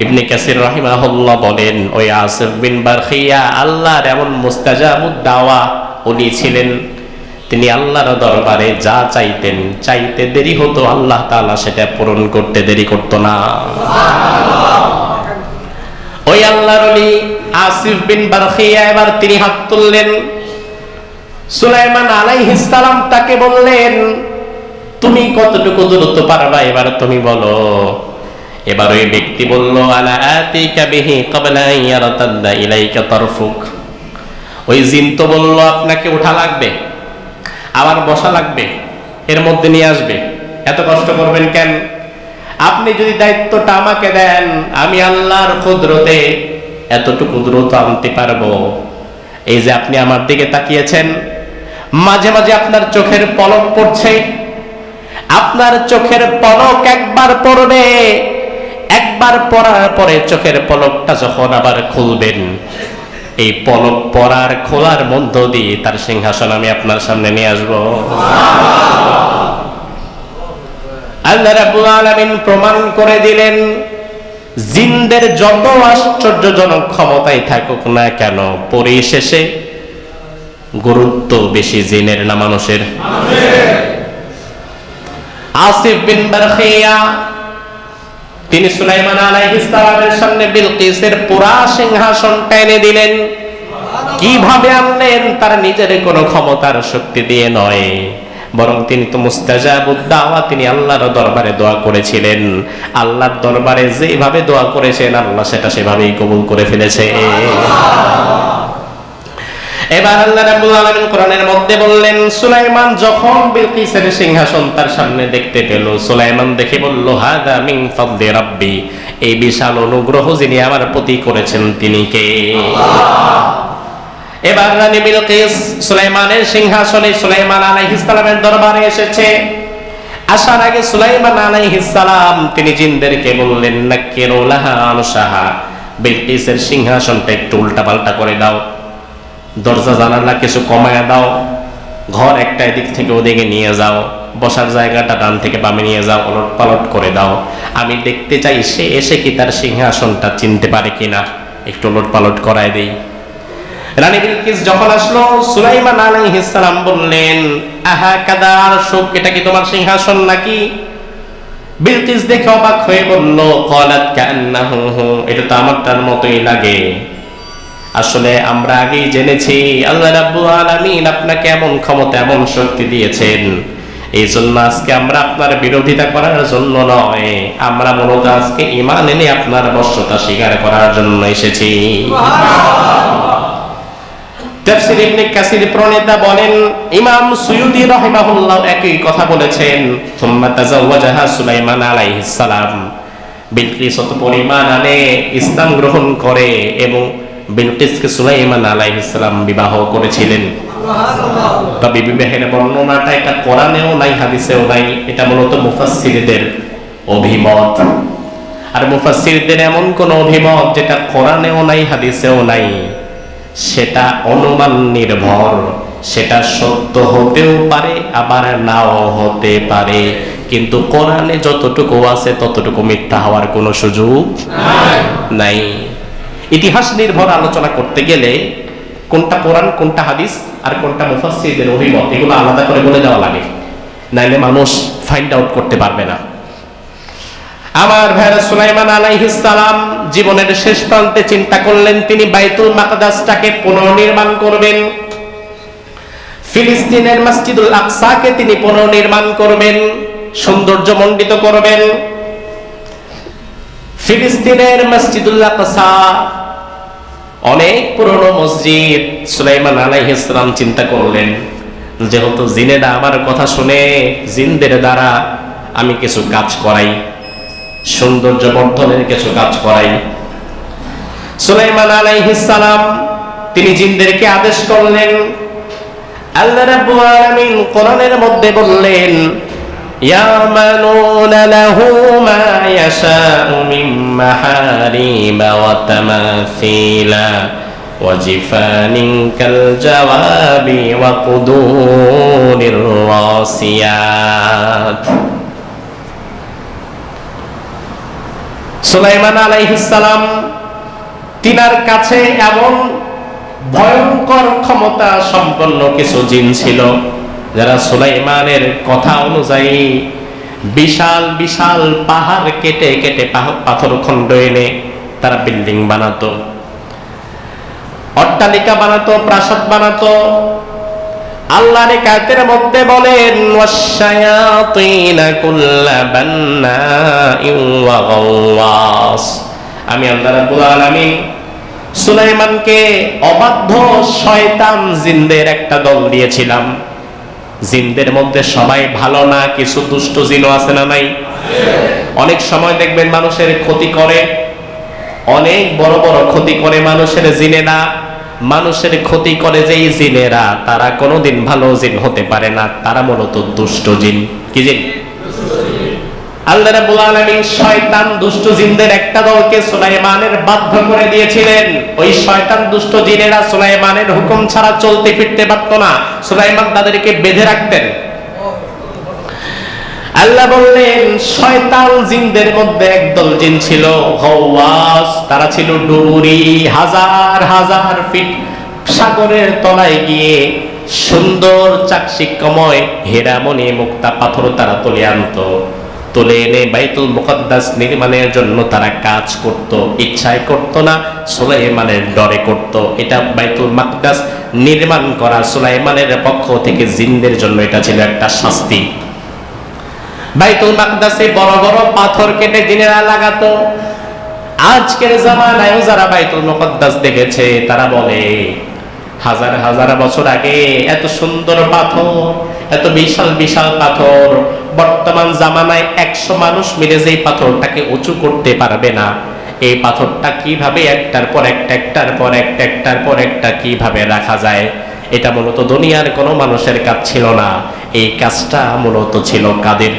ইবনে কাসির রাহিমাহুল্লাহ বলেন, ওই আসিফ বিন বারখিয়া আল্লাহর এমন মুস্তাজাবুদ দাওয়া ওলি ছিলেন, তিনি আল্লাহর দরবারে যা চাইতেন, চাইতে দেরি হতো আল্লাহ তাআলা সেটা পূরণ করতে দেরি করতো না। ওই আল্লাহর ওলি আসিফ বিন বারখিয়া এবার তিনি হাত তুললেন। সুলাইমান আলাইহিস সালাম তাকে বললেন, তুমি কতটুকু দূরত্ব পারবা এবার তুমি বলো। এবার ওই ব্যক্তি বলল, আলা আতিকা বিহি ক্বাবলা আন ইয়ারতাদ্দা ইলাইকা তারফুক। ওই জিন তো বলল আপনাকে ওঠা লাগবে, আবার বসা লাগবে, এর মধ্যে নিয়ে আসবে, এত কষ্ট করবেন কেন? আপনি যদি দায়িত্বটা আমাকে দেন, আমি আল্লাহর কুদরতে এতটুকু দ্রুত আনতে পারবো। এই যে আপনি আমার দিকে তাকিয়েছেন, মাঝে মাঝে আপনার চোখের পলক পড়ছে, আপনার চোখের পলক একবার পড়বে, একবার পড়ার পরে চোখের পলকটা যখন আবার খুলবেন, এই পলক পড়ার খোলার মধ্য দিয়ে তার সিংহাসন আমি আপনার সামনে নিয়ে আসবো। আল্লাহ রাব্বুল আলামিন প্রমাণ করে দিলেন, জিনদের যত আশ্চর্যজনক ক্ষমতাই থাকুক না কেন, পরিশেষে গুরুত্ব বেশি জিনের না মানুষের? আসিফ বিন বারখিয়া তিনি সুলাইমান আলাইহিস সালামের সামনে বিলকিসের পুরা সিংহাসন টেনে দিলেন। কিভাবে আনলেন? তার নিজের কোনো ক্ষমতার শক্তি দিয়ে নয়, বরং তিনি তো মুস্তাজাবুদ দাওয়া, তিনি আল্লাহর দরবারে দোয়া করেছিলেন। আল্লাহর দরবারে যেভাবে দোয়া করেছেন আল্লাহ সেটা সেভাবেই কবুল করে ফেলেছে। এবার আল্লাহ রাব্বুল আলামিন কোরআনের মধ্যে বললেন, সুলাইমান যখন বিলকিসের সিংহাসন তার সামনে দেখতে পেল, সুলাইমান দেখে বলল, হাদা মিন ফাদলি রাব্বি, এই বিশাল অনুগ্রহ যিনি আমার প্রতি করেছেন তিনি কে? এবার রানী বিলকিস সুলাইমানের সিংহাসনে সুলাইমান আলাইহিস সালামের দরবারে এসেছে। আসার আগে সুলাইমান আলাইহিস সালাম তিনি জিনদেরকে বললেন, নাকিরু লাহা আনসাহা, বিলকিসের সিংহাসনটা একটু উল্টাপাল্টা করে দাও, দরজা জানালা কিছু কমায়া দাও, ঘর একটা এদিক থেকে ওদিকে নিয়ে যাও, বসার জায়গাটা ডান থেকে বামে নিয়ে যাও, ওলট পালট করে দাও। আমি দেখতে চাই সে এসে কি তার সিংহাসনটা চিনতে পারে কিনা, একটু ওলট পালট করায় দেই। রানী বিলকিস যখন আসলো, সুলাইমান আলাইহিস সালাম বললেন, আহা কাদা আরশুক, এটা কি তোমার সিংহাসন নাকি? বিলকিস দেখে অবাক হয়ে বলল, ক্বালাত কান্নাহু, এটা তো আমারটার মতোই লাগে। আসলে আমরা আগেই জেনেছি আল্লাহ রাব্বুল আলামিন আপনাকে এমন ক্ষমতা এমন শক্তি দিয়েছেন, এই জন্য আজকে আমরা আপনার বিরোধিতা করার জন্য নয়, আমরা মূলত আজকে ঈমান এনে আপনার বশ্যতা স্বীকার করার জন্য এসেছি। তাফসীর ইবনে কাসির প্রণেতা বলেন, ইমাম সুয়ুতী রাহিমাহুল্লাহ একই কথা বলেছেন, সুম্মা তাযাওয়াজাহা সুলাইমান আলাইহিস সালাম, বিলকিস অত পরিমাণ আনে ইসলাম গ্রহণ করে এবং বিলকিসকে সুলাইমান আলাইহিস সালাম বিবাহ করেছিলেন। তবে বিবাহের বর্ণনাটা এটা কোরআনেও নাই, হাদিসেও নাই, এটা মূলত মুফাসসিরদের অভিমত। আর মুফাসসিরদের এমন কোন অভিমত যেটা কোরআনেও নাই হাদিসেও নাই, সেটা অনুমান নির্ভর, সেটা সত্য হতেও পারে আবার নাও হতে পারে, কিন্তু কোরআনে যতটুকু আছে ততটুকু মিথ্যা হওয়ার কোনো সুযোগ নাই। ইতিহাস নির্ভর আলোচনা করতে গেলে কোনটা কোরআন, কোনটা হাদিস আর কোনটা মুফাসসিরদের অভিমত, এগুলো আলাদা করে বলে দেওয়া লাগে, নাইলে মানুষ ফাইন্ড আউট করতে পারবে না। আমার ভাইরা, সুলাইমান আলাইহিস সালাম জীবনের শেষ প্রান্তে চিন্তা করলেন তিনি বাইতুল মাকদাসটাকে পুনর্নির্মাণ করবেন, ফিলিস্তিনের মসজিদুল আকসাকে তিনি পুনর্নির্মাণ করবেন, সৌন্দর্যমণ্ডিত করবেন। ফিলিস্তিনের মসজিদুল আকসা অনেক পুরনো মসজিদ। সুলাইমান আলাইহিস সালাম চিন্তা করলেন, যেহেতু জিনেরা আমার কথা শুনে, জিনদের দ্বারা আমি কিছু কাজ করাই, সৌন্দর্য বর্ধনের কিছু কাজ করাই। সুলাইমান আলাইহিস সালাম তিনি জিনদেরকে আদেশ করলেন। আল্লাহ রাব্বুল আলামিন কোরআনের মধ্যে বললেন, ইয়ামানুনা লাহু মা ইয়াশাউ মিন মাহারিবা ওয়া তামাসিলা ওয়া জিফানিন কাল জাওয়াবি ওয়া কুদুরির রাসিয়াত। সুলাইমান আলাইহিস সালাম তিনার কাছে এমন ভয়ঙ্কর ক্ষমতা সম্পন্ন কিছু জিন ছিল যারা সুলাইমানের কথা অনুযায়ী বিশাল বিশাল পাহাড় কেটে কেটে পাথর খণ্ড এনে তারা বিল্ডিং বানাতো, অট্টালিকা বানাতো, প্রাসাদ বানাতো। আল্লাহর কায়তের মধ্যে বলেন, ওয়াশায়াতিনা কুল্লা বান্নাইন ওয়া গাওয়াস, আমি আল্লাহ রাব্বুল আলামিন সুলাইমানকে অবাধ্য শয়তান জিনদের একটা দল দিয়েছিলাম। জিনদের মধ্যে সবাই ভালো না, কিছু দুষ্ট জিনও আছে না নাই? অনেক সময় দেখবেন মানুষের ক্ষতি করে, অনেক বড় বড় ক্ষতি করে মানুষের জিনেরা। মানুষের ক্ষতি করে যেই জিনেরা, তারা কোনোদিন ভালো জিন হতে পারে না, তারা মূলত দুষ্ট জিন। কি জিন? আল্লাহ রাব্বুল আলামিন শয়তান দুষ্ট জিনদের একটা দলকে সুলাইমানের বাধ্য করে দিয়েছিলেন। ওই শয়তান দুষ্ট জিনেরা সুলাইমানের হুকুম ছাড়া চলতে ফিরতে পারত না, সুলাইমান তাদেরকে বেঁধে রাখতেন। আল্লাহ বললেন, শয়তান জিনদের মধ্যে একদল জিন ছিল গাওয়াস, তারা ছিল ডুবুরি, হাজার হাজার ফিট সাগরের তলায় গিয়ে সুন্দর চাকচিক্যময় হীরামণি মুক্তা পাথর তারা তুলে আনতো। তুলে এনে বাইতুল মুকদ্দাস নির্মাণের জন্য তারা কাজ করত, ইচ্ছায় করত না, সুলাইমানের ডরে করত। এটা বাইতুল মুকদ্দাস নির্মাণ করা সুলাইমানের পক্ষ থেকে জিনদের জন্য এটা ছিল একটা শাস্তি। বাইতুল মুকদ্দাসে বড় বড় পাথর কেটে জিনেরা লাগাতো। আজকের জামানায় যারা বাইতুল মুকদ্দাস দেখেছে তারা বলে হাজার হাজার বছর আগে এত সুন্দর পাথর, এত বিশাল বিশাল পাথর, বর্তমান জামানায় 100 মানুষ মিলে যেই পাথরটাকে উঁচু করতে পারবে না, এই পাথরটা কিভাবে একটার পর একটা, একটার পর একটা, একটার পর একটা কিভাবে রাখা যায়। এটা মূলত দুনিয়ার কোনো মানুষের কাজ ছিল না, এই কাজটা মূলত ছিল কাদের?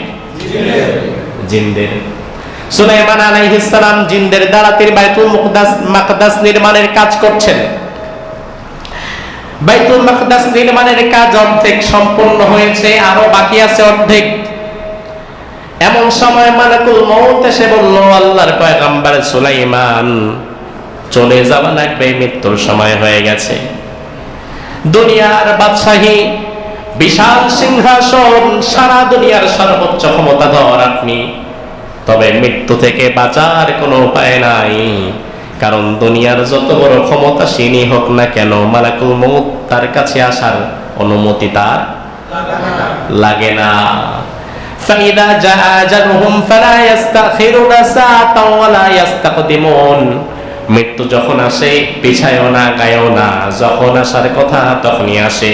জিনদের। সুলাইমান আলাইহিস সালাম জিনদের দ্বারা বাইতুল মুকদ্দাস নির্মাণের কাজ করছেন। বাইতুল মুকদ্দাস নির্মাণের কাজ অর্ধেক সম্পূর্ণ হয়েছে, আরো বাকি আছে অর্ধেক। এমন সময় মালাকুল মউত এসে বলল, আল্লাহর পয়গম্বর সুলাইমান চলে যাওয়া লাগবে, মৃত্যুর সময় হয়ে গেছে। দুনিয়ার বাদশাহী, বিশাল সিংহাসন, সারা দুনিয়ার সর্বোচ্চ ক্ষমতাধর আপনি, তবে মৃত্যু থেকে বাঁচার কোনো উপায় নাই। কারণ দুনিয়ার যত বড় ক্ষমতাসীনই হোক না কেন, মালাকুল মউত তার কাছে আসার অনুমতি তার লাগে না। ফাইদা জাআ আজালুহুম ফালা ইস্তাখিরুনা সাআতাও ওয়ালা ইস্তাকদিমুন। মৃত্যু যখন আসে পিছায়ও না, গায়েও না, যখন আসার কথা তখনই আসে।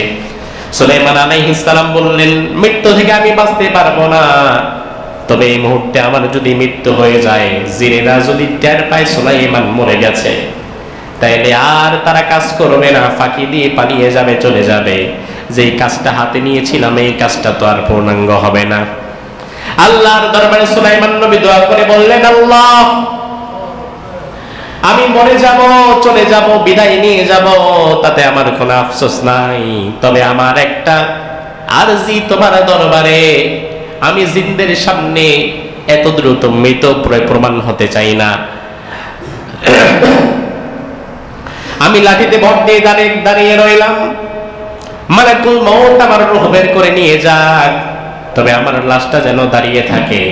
সুলাইমান আলাইহিস সালাম বললেন, মৃত্যু থেকে আমি বাঁচতে পারবো না, তবে এই মুহূর্তে আমার যদি মৃত্যু হয়ে যায়, জিনেরা যদি টের পায় সুলাইমান মরে গেছে, তাইলে আর তারা কাজ করবে না, ফাঁকি দিয়ে পালিয়ে যাবে, চলে যাবে। যেই কাজটা হাতে নিয়েছিলাম এই কাজটা তো আর পূর্ণাঙ্গ হবে না। আল্লাহর দরবারে সুলাইমান নবী দোয়া করে বললেন, আল্লাহ আমি মরে যাব, চলে যাব, বিদায় নিয়ে যাব, তাতে আমার কোনো আফসোস নাই, তবে আমার একটা আরজি তোমার দরবারে, আমি জিনদের সামনে এত দ্রুত মৃত প্রমাণ হতে চাই না। আমি লাঠিতে ভর দিয়ে দাঁড়িয়ে রইলাম, মালাকুল মউত আমার রূহ বের করে নিয়ে যাক, তবে আমার লাশটা যেন দাঁড়িয়ে থাকে,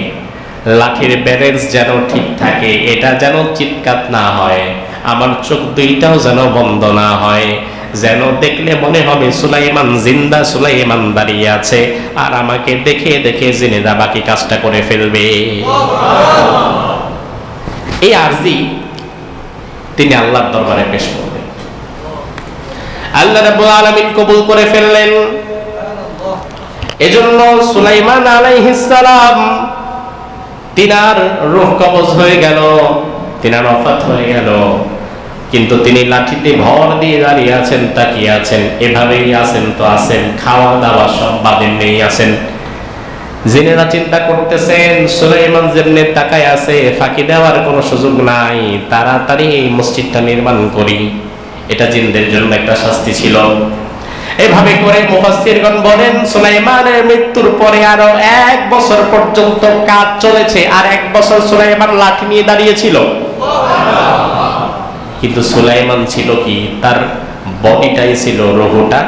লাঠির ব্যালেন্স যেন ঠিক থাকে, এটা যেন চিৎকার না হয়, আমার চোখ দুইটাও যেন বন্ধ না হয়, যেন দেখলে মনে হবে সুলাইমান জিন্দা, সুলাইমান দাঁড়িয়ে আছে, আর আমাকে দেখে দেখে জিনেরা বাকি কাজটা করে ফেলবে। এই আরজি তিনি আল্লাহর দরবারে পেশ করলেন। আল্লাহ রাব্বুল আলামিন কবুল করে ফেললেন। এজন্য সুলাইমান আলাইহিস সালাম তিনার রূহ কবজ হয়ে গেল, তিনার ওফাত হয়ে গেল, কিন্তু তিনি লাঠিতে ভর দিয়ে দাঁড়িয়ে আছেন, তাকিয়ে আছেন, এভাবেই আছেন তো আছেন, খাওয়া দাওয়া সব বাদের নেই আছেন। জিনেরা চিন্তা করতেছেন সুলাইমান যেমনি তাকায় আছে, ফাঁকি দেওয়ার কোনো সুযোগ নাই, তাড়াতাড়ি এই মসজিদটা নির্মাণ করি। এটা জিনদের জন্য একটা শাস্তি ছিল। এভাবে করে মুফাসসিরগণ বলেন সুলাইমানের মৃত্যুর পরে আরো 1 বছর পর্যন্ত কাজ চলেছে, আর 1 বছর সুলাইমান লাঠি নিয়ে দাঁড়িয়েছিল। কিন্তু সুলাইমান ছিল কি, তার বডিটাই ছিল, রূহটা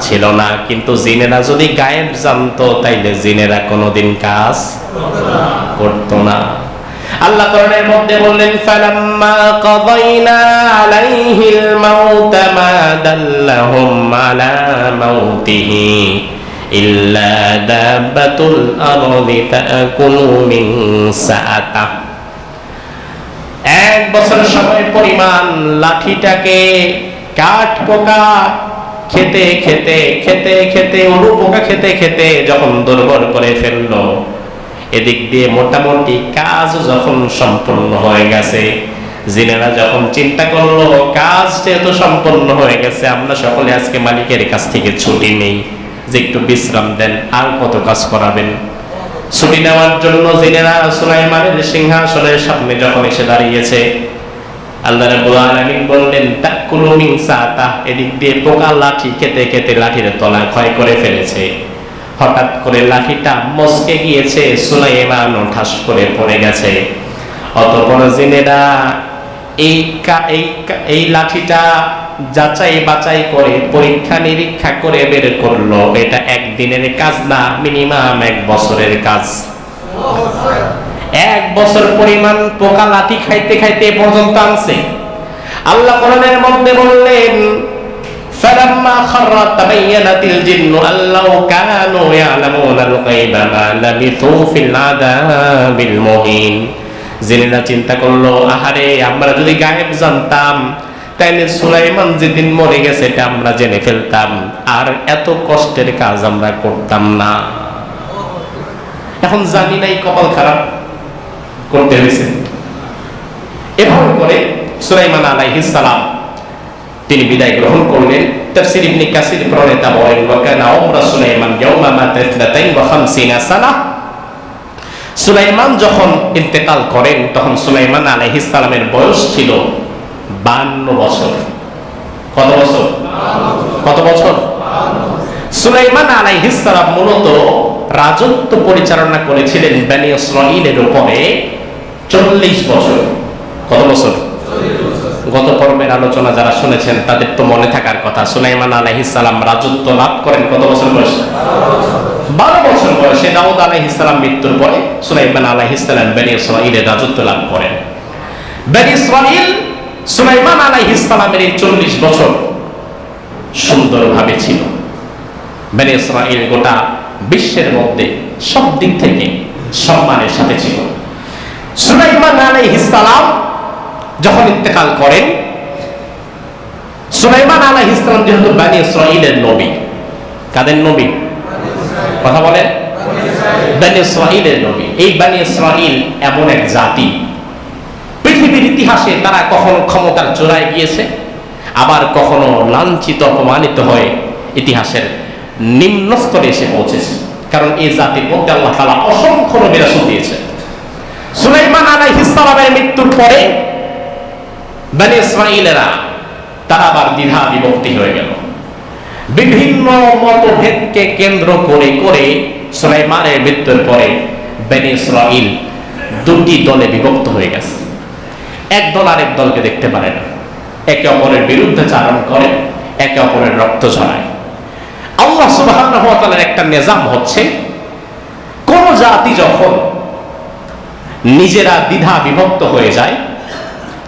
ছিল না। কিন্তু জিনেরা যদি গায়েব জানতো, তাইলে জিনেরা কোনোদিন কাজ করতো না। আল্লাহ কোরআনের মধ্যে বললেন, ফালাম্মা কাযাইনা আলাইহিল মাউত মা দাল্লাহুম আলা মাউতিহি ইল্লা দাব্বাতুল আরদি তাকুলু মিন সাআতা। 1 বছর সময় পরিমাণ লাঠিটাকে কাঠ পোকা খেতে খেতে খেতে খেতে, উড়ু পোকা খেতে খেতে যখন দুর্বল করে ফেললো, এদিক দিয়ে মোটামুটি কাজ যখন সম্পূর্ণ হয়ে গেছে, জিনেরা যখন চিন্তা করলো কাজ যেহেতু সম্পূর্ণ হয়ে গেছে, আমরা সকলে আজকে মালিকের কাছ থেকে ছুটি নেই, যে একটু বিশ্রাম দেন, আর কত কাজ করাবেন। ছুটি নেওয়ার জন্য জিনেরা সুলাইমানের সিংহাসনের সামনে যখন এসে দাঁড়িয়েছে, আল্লাহ রাব্বুল আলামিন বললেন, তাকুলু মিন সাআতা। এদিক দিয়ে পোকা লাঠি খেতে খেতে লাঠির তলা ক্ষয় করে ফেলেছে। হঠাৎ করে লাঠিটা মস্কে গিয়েছে, সুলাইমান ঠাস করে পড়ে গেছে। অতঃপর জিনেরা এই লাঠিটা যাচাই বাছাই করে, পরীক্ষা নিরীক্ষা করে বের করলো এটা 1 দিনের কাজ না, মিনিমাম 1 বছরের কাজ। 1 বছর পরিমাণ পোকা লাঠি খাইতে খাইতে এ পর্যন্ত আনছে। আল্লাহ কোরআনের মধ্যে বললেন ফালাম্মা খাররা তাবায়্যানাতিল জিন্নু আল্লাউ কানু ইয়ালামুনাল গায়বা মা লাবিথু ফিল আযাবিল মুহিন। জিনেরা চিন্তা করলো, আহারে আমরা যদি গায়েব জানতাম তাইলে সুলাইমান যেদিন মরে গেছে এটা আমরা জেনে ফেলতাম, আর এত কষ্টের কাজ আমরা করতাম না। এখন জানি নাই, কপাল খারাপ করতে হয়েছে। এভাবে করে সুলাইমান আলাইহিস সালাম তিনি বিদায় গ্রহণ করলেন। তাফসীর ইবনে কাসির প্রণেতা বলেন, ওয়া কানা উমরা সুলাইমান ইয়াওমা মাতা 52 সানাহ। সুলাইমান যখন ইন্তেকাল করেন তখন সুলাইমান আলাইহিস সালামের বয়স ছিল 52 বছর। কত বছর? কত বছর? সুলাইমান আলাইহিস সালাম মূলত রাজত্ব পরিচালনা করেছিলেন বনি ইসরাঈলের উপরে 40 বছর। কত বছর? গত পর্বের আলোচনা যারা শুনেছেন তাদের তো মনে থাকার কথা, সুলাইমান আলাইহিস সালাম রাজত্ব লাভ করেন কত বছর বয়সে? 12 বছর বয়সে। দাউদ আলাইহিস সালাম মৃত্যুর পরে সুলাইমান আলাইহিস সালাম বনি ইসরাঈলের রাজত্ব লাভ করেন। বনি ইসরাঈল সুলাইমান আলাইহিস সালামের এই 40 বছর সুন্দরভাবে ছিল। বনি ইসরাঈল গোটা বিশ্বের মধ্যে সব দিক থেকে সম্মানের সাথে ছিল। সুলাইমান আলাইহিস সালাম যখন ইন্তেকাল করেন, সুলাইমান আলাইহিস সালাম যেহেতু বনি ইসরাঈলের নবী, কাদের নবী? কথা বলেন, বনি ইসরাঈলের নবী। এই বনি ইসরাঈল এমন এক জাতি, পৃথিবীর ইতিহাসে তারা কখনো ক্ষমতার চূড়ায় গিয়েছে, আবার কখনো লাঞ্ছিত অপমানিত হয়ে ইতিহাসের নিম্ন স্তরে এসে পৌঁছেছে। কারণ এই জাতির মধ্যে আল্লাহ তাআলা অসংখ্য নবী রাসূল দিয়েছেন। সুলাইমান আলাইহিস সালামের মৃত্যুর পরে বনি ইসরাঈলেরা তারা আবার দ্বিধা বিভক্তি হয়ে গেল। বিভিন্ন মতভেদকে কেন্দ্র করে করে সুলাইমানের মৃত্যুর পরে বনি ইসরাঈল দুটি দলে বিভক্ত হয়ে গেছে। এক দল আরেক দলকে দেখতে পারে না, একে অপরের বিরুদ্ধে চারণ করে, একে অপরের রক্ত ঝরায়। আল্লাহ সুবহানাহু ওয়া তাআলার একটা নিজাম হচ্ছে, কোন জাতি যখন নিজেরা দ্বিধা বিভক্ত হয়ে যায়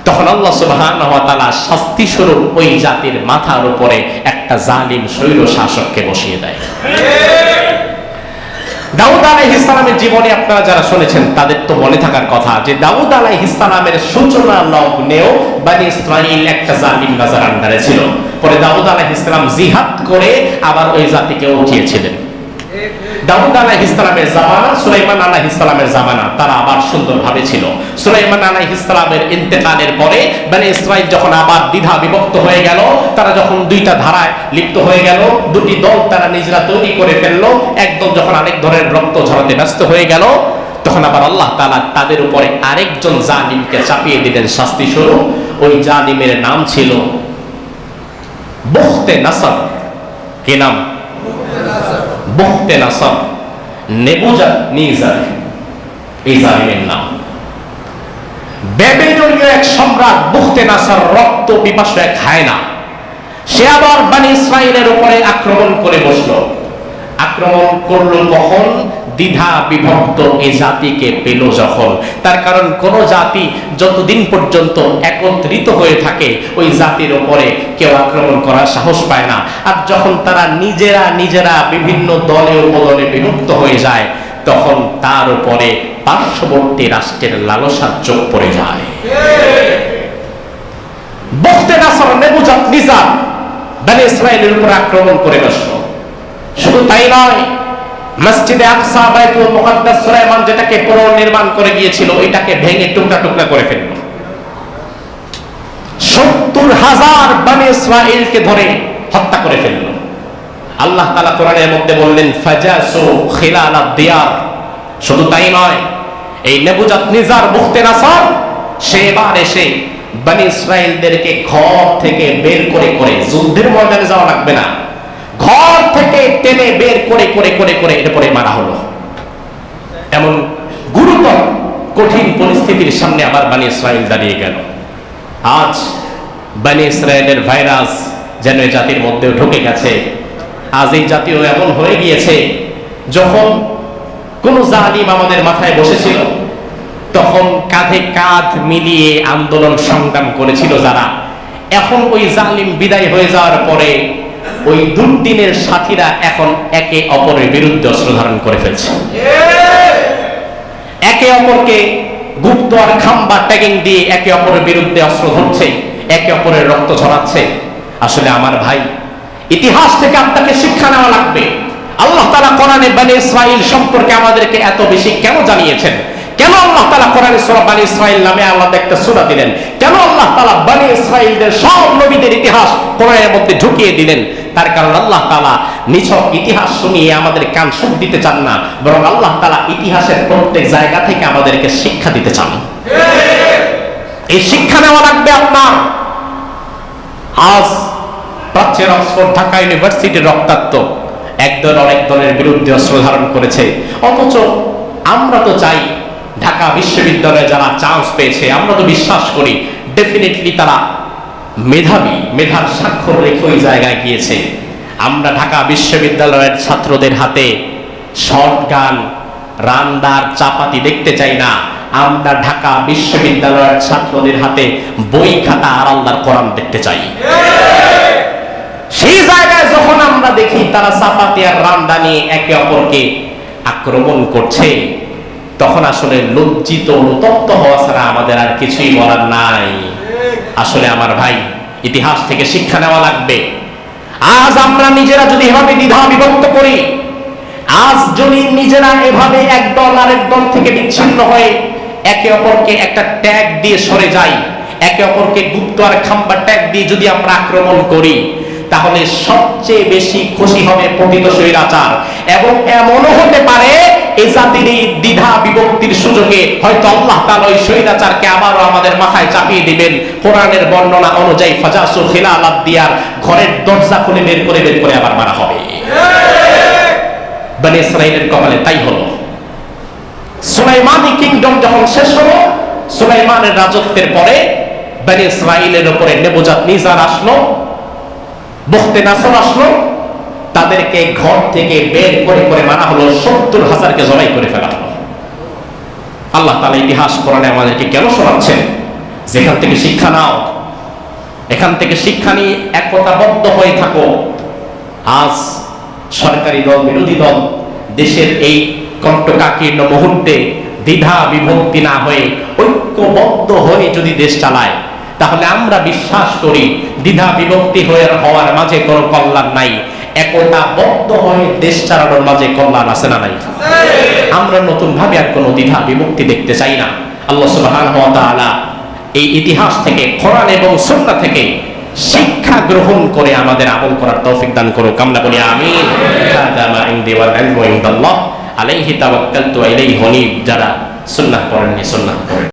তখন আল্লাহ সুবহানাহু ওয়া তাআলা শাস্তি স্বরূপ ওই জাতির মাথার উপরে একটা জালিম স্বৈর শাসককে বসিয়ে দেয়। দাউদ আলাইহিস সালামের জীবনে আপনারা যারা শুনেছেন তাদের তো মনে থাকার কথা যে দাউদ আলাইহিস সালামের সূচনা লগ্নেও বনি ইসরাঈল একটা জালিম রাজার আন্ডারে ছিল। পরে দাউদ আলাইহিস সালাম জিহাদ করে আবার ওই জাতিকে উঠিয়েছিলেন। দাউদ আলাইহিস সালামের জামানা, সুলাইমান আলাইহিস সালামের জামানা, তারা আবার সুন্দরভাবে ছিল। সুলাইমান আলাইহিস সালামের ইন্তেকালের পরে বনি ইসরাঈল যখন আবার দ্বিধা বিভক্ত হয়ে গেল, তারা যখন দুইটা ধারায় লিপ্ত হয়ে গেল, দুটি দল তারা নিজেরা তৈরি করে ফেললো, একদল যখন আরেক দলের রক্ত ঝরাতে ব্যস্ত হয়ে গেল, তখন আবার আল্লাহ তাআলা তাদের উপরে আরেকজন জালিমকে চাপিয়ে দিলেন শাস্তি স্বরূপ। ওই জালিমের নাম ছিল বুখতে নাসর। কি নাম? বুখতে নাসর, নেবুজাদনিজার এই জালিমের নাম। বেবিলনীয় এক সম্রাট বুখতে নাসর রক্ত পিপাসু এক হায়না, সে আবার বনি ইসরাঈলের উপরে আক্রমণ করে বসলো। আক্রমণ করলো কখন? দ্বিধা বিভক্ত এই জাতিকে পেল যখন। তার কারণ কোন জাতি যতদিন পর্যন্ত একত্রিত হয়ে থাকে ওই জাতির উপরে কেউ আক্রমণ করার সাহস পায় না। আর যখন তারা নিজেরা নিজেরা বিভিন্ন দলে উপদলে বিভক্ত হয়ে যায় তখন তার উপরে পার্শ্ববর্তী রাষ্ট্রের লালসার চোখ পড়ে যায়। বুখতে নাসর নেবুজাদনিজার বনি ইসরাঈলের উপর আক্রমণ করে বসলো। শুধু তাই নয়, মসজিদে আকসা বাইতুল মুকাদ্দাস সুলাইমান যেটাকে পুনর্নির্মাণ করে গিয়েছিল এটাকে ভেঙে টুকরা টুকরা করে ফেলল। 70,000 বনি ইসরাঈলকে ধরে হত্যা করে ফেলল। আল্লাহ তাআলা কোরআনের মধ্যে বললেন ফাজাসু খিলালাদ দিয়ার। শুধু তাই নয়, এই নেবুজাদনিজার বুখতে নাসর সে এবার এসে বনি ইসরাঈলদেরকে ঘর থেকে বের করে করে, যুদ্ধের ময়দানে যাওয়া লাগবে না, ঘর থেকে টেনে বের করে করে করে করে এরপরে মারা হলো। এমন গুরুতর কঠিন পরিস্থিতির সামনে আবার বনি ইসরাঈল দাঁড়িয়ে গেল। আজ বনি ইসরাঈলের ভাইরাস যেন এই জাতির মধ্যে ঢুকে গেছে। আজ এই জাতীয় এমন হয়ে গিয়েছে, যখন কোন জালিম আমাদের মাথায় বসেছিল, তখন কাঁধে কাঁধ মিলিয়ে আন্দোলন সংগ্রাম করেছিল যারা, এখন ওই জালিম বিদায় হয়ে যাওয়ার পরে ওই দুর্দিনের সাথীরা এখন একে অপরের বিরুদ্ধে অস্ত্র ধারণ করে ফেলছে, একে অপরকে গুপ্ত আর খাম্বা ট্যাগিং দিয়ে একে অপরের বিরুদ্ধে অস্ত্র ধরছে, একে অপরের রক্ত ঝরাচ্ছে। আসলে আমার ভাই, ইতিহাস থেকে আপনাকে শিক্ষা নেওয়া লাগবে। আল্লাহ তাআলা কোরআনে বনী ইসরাইল সম্পর্কে আমাদেরকে এত বেশি কেন জানিয়েছেন? কেন আল্লাহ তাআলা কোরআনে সূরা বনী ইসরাইল নামে আলাদা একটা সূরা দিলেন? কেন আল্লাহ তাআলা বনী ইসরাইলদের সব নবীদের ইতিহাস কোরআনের মধ্যে ঢুকিয়ে দিলেন? তার কারণ আল্লাহ তাআলা নিছক ইতিহাস শুনিয়ে আমাদের কান সুখ দিতে চান না, বরং আল্লাহ তাআলা ইতিহাসের প্রত্যেক জায়গা থেকে আমাদেরকে শিক্ষা দিতে চান। এই শিক্ষা নেওয়া লাগবে আপনার। আজ প্রাচ্যের অক্সফোর্ড ঢাকা ইউনিভার্সিটির রক্তাক্ত একদল অনেক দলের বিরুদ্ধে অস্ত্র ধারণ করেছে, অথচ আমরা তো চাই ঢাকা বিশ্ববিদ্যালয়ে যারা চান্স পেয়েছে, আমরা তো বিশ্বাস করি ডেফিনেটলি তারা মেধাবী, মেধার স্বাক্ষর রেখে ওই জায়গায় গিয়েছে। আমরা ঢাকা বিশ্ববিদ্যালয়ের ছাত্রদের হাতে শটগান, রান্দার চাপাতি দেখতে চাই না। আমরা ঢাকা বিশ্ববিদ্যালয়ের ছাত্রদের হাতে বই খাতা আর আল্লাহর কোরআন দেখতে চাই। সেই জায়গায় যখন আমরা দেখি তারা চাপাতি আর রান্দা নিয়ে একে অপরকে আক্রমণ করছে, তখন আসলে লজ্জিত অনুতপ্ত হওয়া ছাড়া আমাদের আর কিছুই বলার নাই। আসলে আমার ভাই, ইতিহাস থেকে শিক্ষা নেওয়া লাগবে। আজ আমরা নিজেরা যদি এভাবে দ্বিধা বিভক্ত করি, আজ যদি নিজেরা এভাবে এক দল আরেক দল থেকে বিচ্ছিন্ন হয়ে একে অপরকে একটা ট্যাগ দিয়ে সরে যাই, একে অপরকে গুপ্ত আর খাম্বা ট্যাগ দিয়ে যদি আমরা আক্রমণ করি, তাহলে সবচেয়ে বেশি খুশি হবে পতিত স্বৈরাচার। এবং এমনও হতে পারে এই জাতির এই দ্বিধা বিভক্তির সুযোগে হয়তো আল্লাহ তাআলা ওই স্বৈরাচারকে আবারও আমাদের মাথায় চাপিয়ে দিবেন। কোরআনের বর্ণনা অনুযায়ী ফাজাসু খিলালাদ দিয়ার, ঘরের দরজা খুলে বের করে আবার মারা হবে। বনী ইসরাইলের কপালে তাই হলো। সুলাইমানি কিংডম যখন শেষ হলো, সুলাইমানের রাজত্বের পরে বনী ইসরাইলের উপরে নেবুজাদনেজার আসলো, বুখতে নাসর আসলো, তাদেরকে ঘর থেকে বের করে মারা হলো, 70,000কে জবাই করে ফেলা হলো। আল্লাহ তাআলা ইতিহাস কোরআনে আমাদেরকে কেন শোনাচ্ছেন? যেখান থেকে শিক্ষা নাও, এখান থেকে শিক্ষা নিয়ে একতাবদ্ধ হয়ে থাকো। আজ সরকারি দল, বিরোধী দল দেশের এই কণ্টকাকীর্ণ মুহূর্তে দ্বিধা বিভক্তি না হয়ে ঐক্যবদ্ধ হয়ে যদি দেশ চালায়, তাহলে আমরা বিশ্বাস করি দ্বিধা বিভক্তি হওয়ার মাঝে কোনো কল্যাণ নাই, একতাবদ্ধ হয়ে দেশ চালানোর মাঝে কল্যাণ আছে না নাই? আমরা নতুন ভাবে আর কোনো দ্বিধা বিভক্তি দেখতে চাই না। আল্লাহ সুবহানাহু ওয়া তাআলা এই ইতিহাস থেকে, কোরআন এবং সুন্নাহ থেকে শিক্ষা গ্রহণ করে আমাদের আমল করার তৌফিক দান করুক। আমরা বলি আমিন। হাদা মা ইনদি ওয়াল ইলমু ইনদাল্লাহ আলাইহি তাওয়াক্কালতু ওয়া ইলাইহি উনীব। যারা সুন্নাহ পড়েননি সুন্নাহ পড়েন।